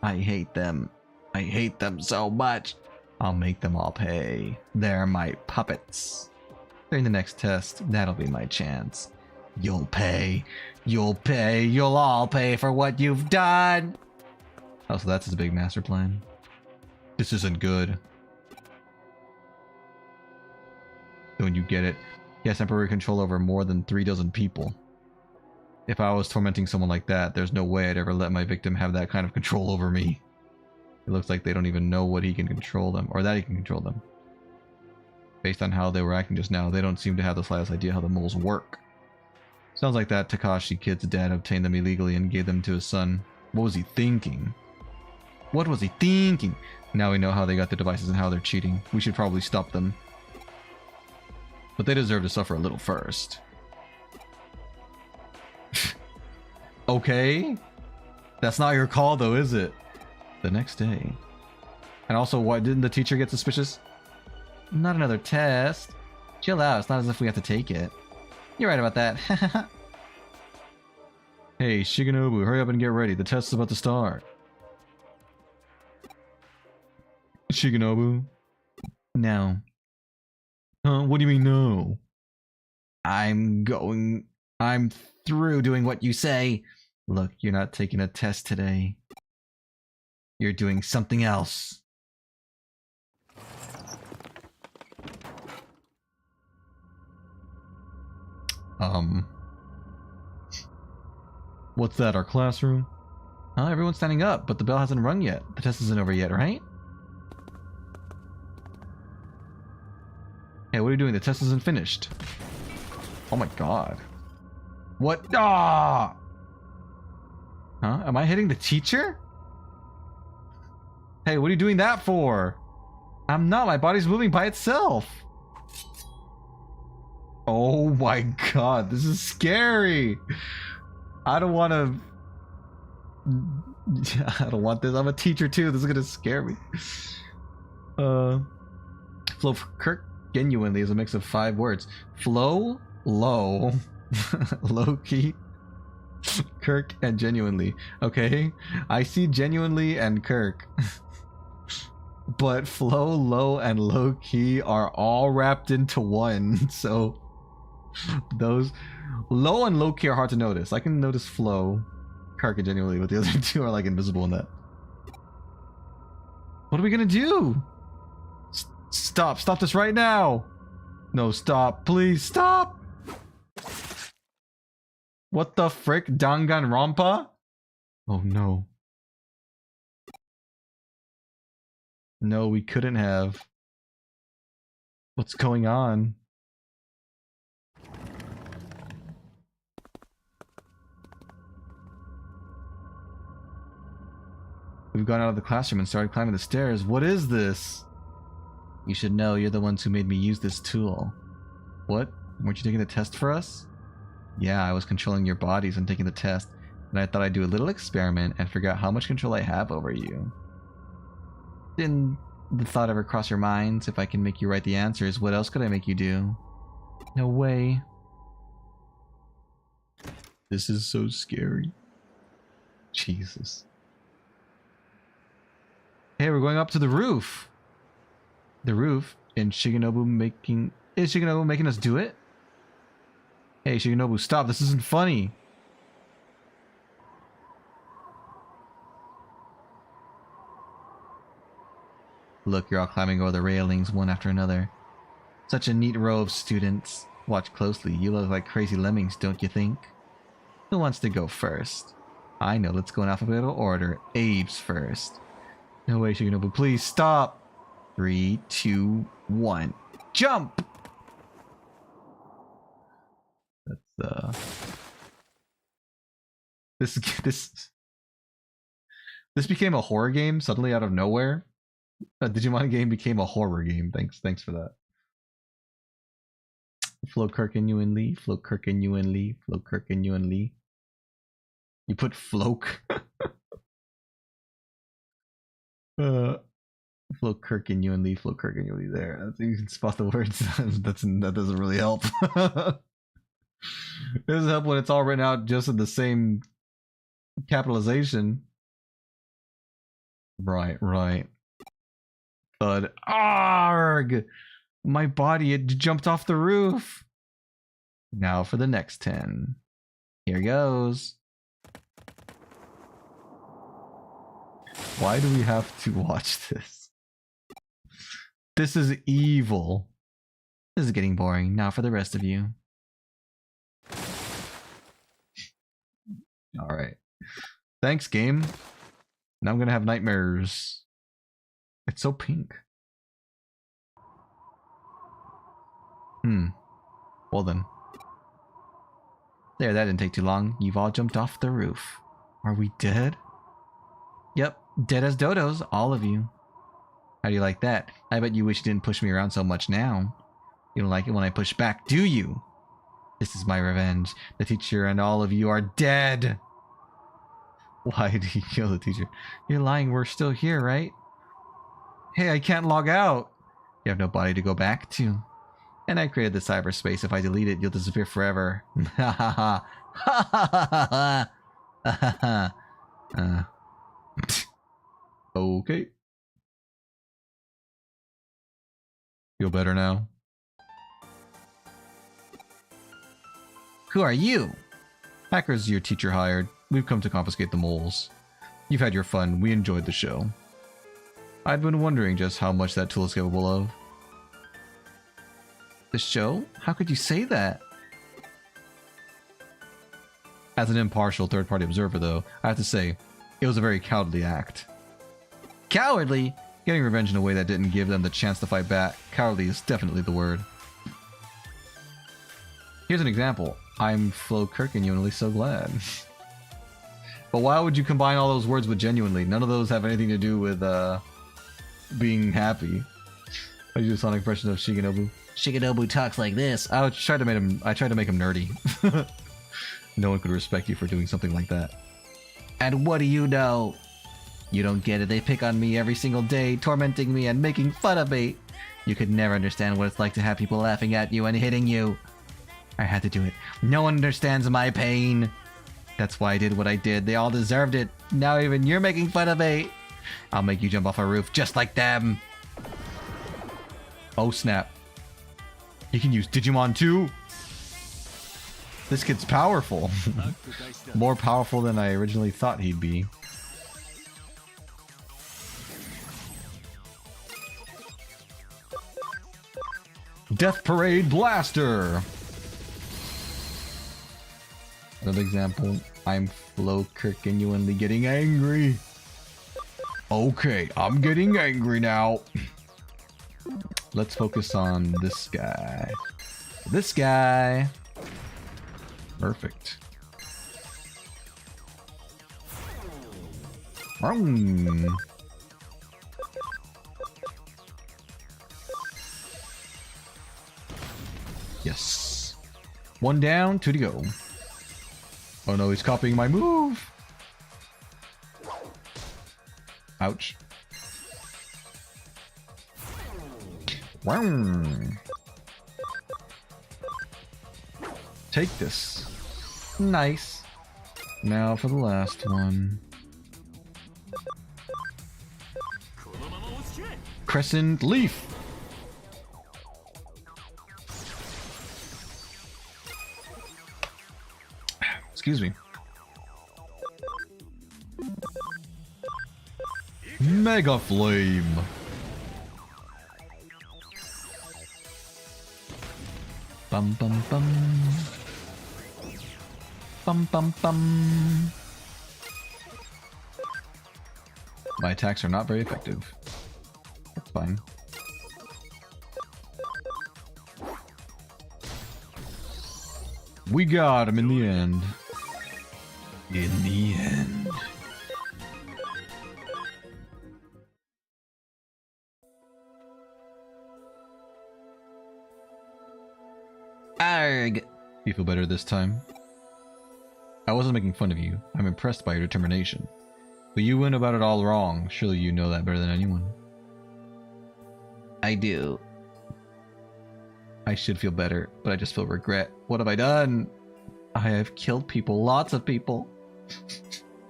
I hate them. I hate them so much. I'll make them all pay. They're my puppets. During the next test, that'll be my chance. You'll pay. You'll pay. You'll all pay for what you've done. Oh, so that's his big master plan. This isn't good. When you get it, he has temporary control over more than 3 dozen people. If I was tormenting someone like that, there's no way I'd ever let my victim have that kind of control over me. It looks like they don't even know what he can control them, or that he can control them. Based on how they were acting just now, they don't seem to have the slightest idea how the moles work. Sounds like that Takashi kid's dad obtained them illegally and gave them to his son. What was he thinking? What was he thinking? Now we know how they got the devices and how they're cheating. We should probably stop them. But they deserve to suffer a little first. Okay? That's not your call though, is it? The next day. And also, why didn't the teacher get suspicious? Not another test. Chill out, it's not as if we have to take it. You're right about that. Hey, Shigenobu, hurry up and get ready. The test is about to start. Shigenobu? No. Huh? What do you mean no? I'm through doing what you say. Look, you're not taking a test today. You're doing something else. What's that, our classroom? Huh? Everyone's standing up, but the bell hasn't rung yet. The test isn't over yet, right? Hey, what are you doing? The test isn't finished. Oh my god. What? Ah! Huh? Am I hitting the teacher? Hey, what are you doing that for? I'm not. My body's moving by itself. Oh my god, this is scary. I don't want to... I don't want this. I'm a teacher too. This is gonna scare me. Flow Kirk genuinely is a mix of 5 words. Flow, low, low key, Kirk, and genuinely. Okay, I see genuinely and Kirk. But flow, low, and low key are all wrapped into one. So those low and low key are hard to notice. I can notice flow, Kirk, and genuinely, but the other two are like invisible in that. What are we gonna do? Stop this right now. No, stop, please stop. What the frick? Danganronpa? Oh no. No, we couldn't have. What's going on? We've gone out of the classroom and started climbing the stairs. What is this? You should know, you're the ones who made me use this tool. What? Weren't you taking the test for us? Yeah, I was controlling your bodies and taking the test, and I thought I'd do a little experiment and figure out how much control I have over you. Didn't the thought ever cross your minds? If I can make you write the answers, what else could I make you do? No way. This is so scary. Jesus. Hey, we're going up to the roof. The roof, and Shigenobu making... Is Shigenobu making us do it? Hey, Shigenobu, stop. This isn't funny. Look, you're all climbing over the railings one after another. Such a neat row of students. Watch closely. You look like crazy lemmings, don't you think? Who wants to go first? I know. Let's go in alphabetical order. Abe's first. No way, Shigenobu. Please stop. 3, 2, 1. Jump! That's, This became a horror game suddenly out of nowhere. A Digimon game became a horror game. Thanks for that. Flow Kirk and you and Lee. Flow Kirk and you and Lee. Flow Kirk and you and Lee. You put Floke. Flow Kirk and you and Lee. Flow Kirk and you and Lee. There. You can spot the words. That doesn't really help. It doesn't help when it's all written out just in the same capitalization. Right. But arg! My body had jumped off the roof. Now for the next 10. Here goes. Why do we have to watch this? This is evil. This is getting boring. Now for the rest of you. Alright. Thanks, game. Now I'm gonna have nightmares. It's so pink. Well then. There, that didn't take too long. You've all jumped off the roof. Are we dead? Yep, dead as dodos, all of you. How do you like that? I bet you wish you didn't push me around so much now. You don't like it when I push back, do you? This is my revenge. The teacher and all of you are dead. Why did he kill the teacher? You're lying, we're still here, right? Hey, I can't log out. You have no body to go back to. And I created the cyberspace. If I delete it, you'll disappear forever. Ha ha ha. Ha ha ha ha. Okay. Feel better now? Who are you? Hackers your teacher hired. We've come to confiscate the moles. You've had your fun. We enjoyed the show. I'd been wondering just how much that tool is capable of. The show? How could you say that? As an impartial third-party observer, though, I have to say, it was a very cowardly act. Cowardly? Getting revenge in a way that didn't give them the chance to fight back. Cowardly is definitely the word. Here's an example. I'm Flo genuinely so glad. But why would you combine all those words with genuinely? None of those have anything to do with being happy. I do a sonic impression of Shigenobu. Shigenobu talks like this. I tried to make him nerdy. No one could respect you for doing something like that. And what do you know? You don't get it. They pick on me every single day, tormenting me and making fun of me. You could never understand what it's like to have people laughing at you and hitting you. I had to do it. No one understands my pain. That's why I did what I did. They all deserved it. Now even you're making fun of me. I'll make you jump off a roof just like them. Oh snap. He can use Digimon too. This kid's powerful. More powerful than I originally thought he'd be. Death Parade Blaster. Another example. I'm Flo genuinely getting angry. Okay, I'm getting angry now. Let's focus on this guy. This guy. Perfect. Yes. One down, two to go. Oh no, he's copying my move. Ouch. Take this. Nice. Now for the last one. Crescent Leaf. Excuse me. Mega Flame. Bum bum bum. Bum bum bum. My attacks are not very effective. That's fine. We got him in the end. In the end. Arg! You feel better this time? I wasn't making fun of you. I'm impressed by your determination. But you went about it all wrong. Surely you know that better than anyone. I do. I should feel better, but I just feel regret. What have I done? I have killed people, lots of people.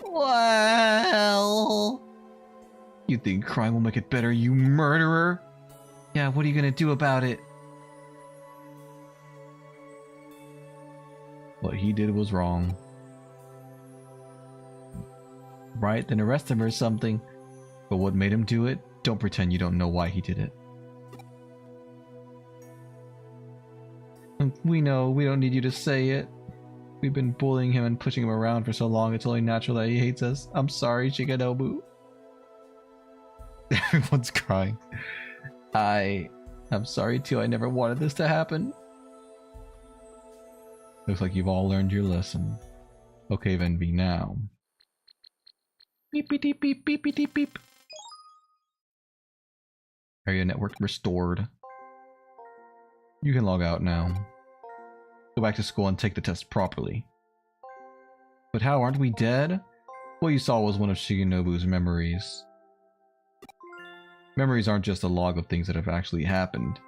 Well... You think crime will make it better, you murderer? Yeah, what are you gonna do about it? What he did was wrong. Right, then arrest him or something. But what made him do it? Don't pretend you don't know why he did it. We know, we don't need you to say it. We've been bullying him and pushing him around for so long, it's only natural that he hates us. I'm sorry, Shigenobu. Everyone's crying. I'm sorry too, I never wanted this to happen. Looks like you've all learned your lesson. Okay, Venvi, now. Beep beep beep beep beep beep beep. Area network restored. You can log out now. Go back to school and take the test properly. But how, aren't we dead? What you saw was one of Shigenobu's memories. Memories aren't just a log of things that have actually happened.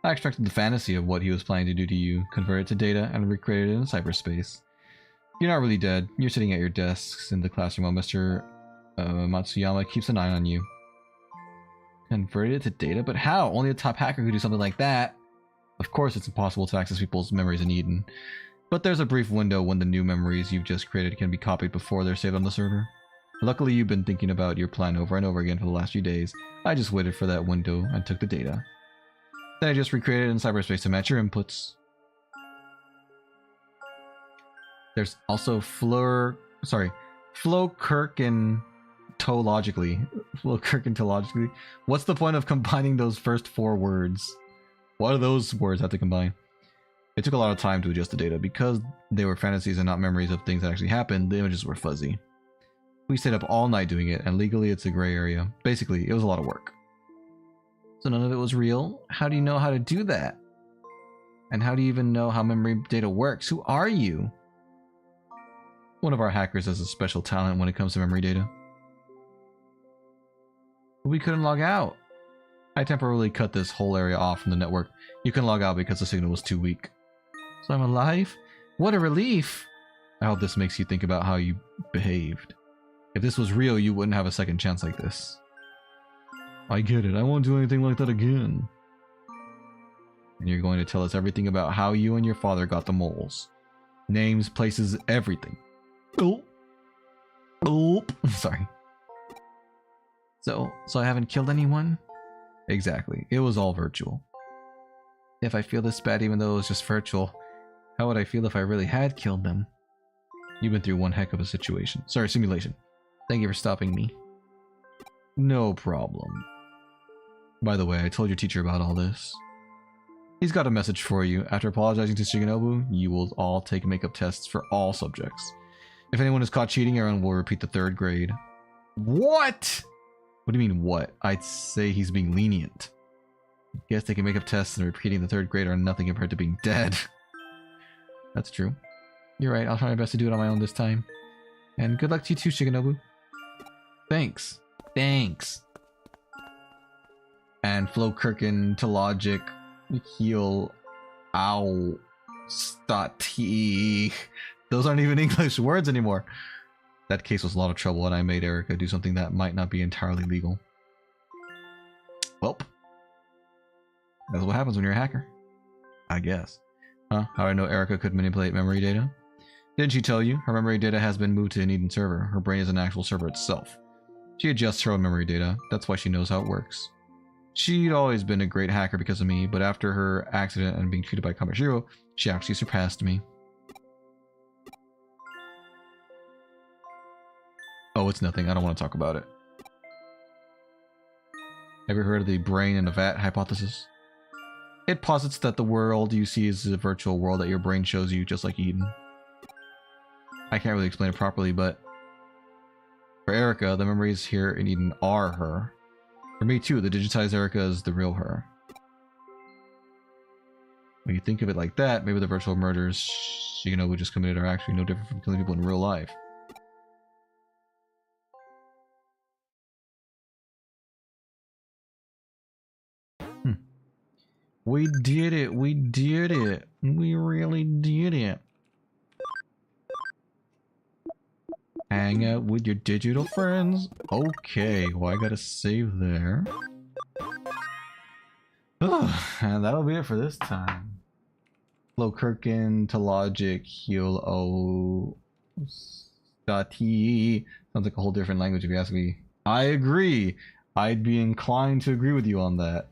I extracted the fantasy of what he was planning to do to you, converted it to data, and recreated it in cyberspace. You're not really dead. You're sitting at your desks in the classroom while Mr. Matsuyama keeps an eye on you. Converted it to data? But how? Only a top hacker could do something like that. Of course it's impossible to access people's memories in Eden. But there's a brief window when the new memories you've just created can be copied before they're saved on the server. Luckily, you've been thinking about your plan over and over again for the last few days. I just waited for that window and took the data. Then I just recreated it in cyberspace to match your inputs. There's also Flowkirkentologically. What's the point of combining those first 4 words? What do those words have to combine? It took a lot of time to adjust the data. Because they were fantasies and not memories of things that actually happened, the images were fuzzy. We stayed up all night doing it, and legally it's a gray area. Basically, it was a lot of work. So none of it was real? How do you know how to do that? And how do you even know how memory data works? Who are you? One of our hackers has a special talent when it comes to memory data. We couldn't log out. I temporarily cut this whole area off from the network. You couldn't log out because the signal was too weak. So I'm alive? What a relief! I hope this makes you think about how you behaved. If this was real, you wouldn't have a second chance like this. I get it. I won't do anything like that again. And you're going to tell us everything about how you and your father got the moles. Names, places, everything. Oh. Sorry. So I haven't killed anyone? Exactly. It was all virtual. If I feel this bad even though it was just virtual, how would I feel if I really had killed them? You've been through one heck of a situation. Sorry, simulation. Thank you for stopping me. No problem. By the way, I told your teacher about all this. He's got a message for you. After apologizing to Shigenobu, you will all take makeup tests for all subjects. If anyone is caught cheating, everyone will repeat the 3rd grade. What? What do you mean, what? I'd say he's being lenient. Guess taking makeup tests and repeating the 3rd grade are nothing compared to being dead. That's true. You're right, I'll try my best to do it on my own this time. And good luck to you too, Shigenobu. Thanks. Thanks. And Flowkirkentologic heal ow stati. Those aren't even English words anymore. That case was a lot of trouble and I made Erica do something that might not be entirely legal. Welp. That's what happens when you're a hacker. I guess. Huh? How did I know Erica could manipulate memory data? Didn't she tell you? Her memory data has been moved to an Eden server. Her brain is an actual server itself. She adjusts her own memory data. That's why she knows how it works. She'd always been a great hacker because of me, but after her accident and being treated by Kamashiro, she actually surpassed me. Oh, it's nothing. I don't want to talk about it. Ever heard of the brain in a vat hypothesis? It posits that the world you see is a virtual world that your brain shows you, just like Eden. I can't really explain it properly, but for Erica, the memories here in Eden are her. For me too, the digitized Erica is the real her. When you think of it like that, maybe the virtual murders Shigenobu just committed are actually no different from killing people in real life. We did it. We did it. We really did it. Hang out with your digital friends. Okay, well I gotta save there. And that'll be it for this time. Flowkirkentologic heal o stati. Sounds like a whole different language if you ask me. I agree. I'd be inclined to agree with you on that.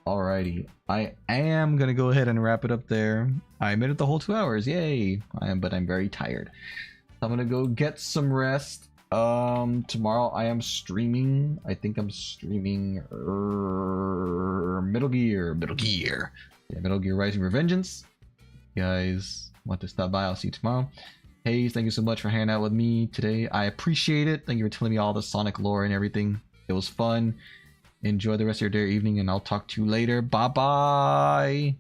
Alrighty, I am gonna go ahead and wrap it up there. I made it the whole 2 hours, yay! But I'm very tired. I'm gonna go get some rest. Tomorrow I am streaming. I think I'm streaming Metal Gear. Yeah, Metal Gear Rising Revengeance. You guys want to stop by? I'll see you tomorrow. Hey, thank you so much for hanging out with me today. I appreciate it. Thank you for telling me all the Sonic lore and everything. It was fun. Enjoy the rest of your day or evening, and I'll talk to you later. Bye bye.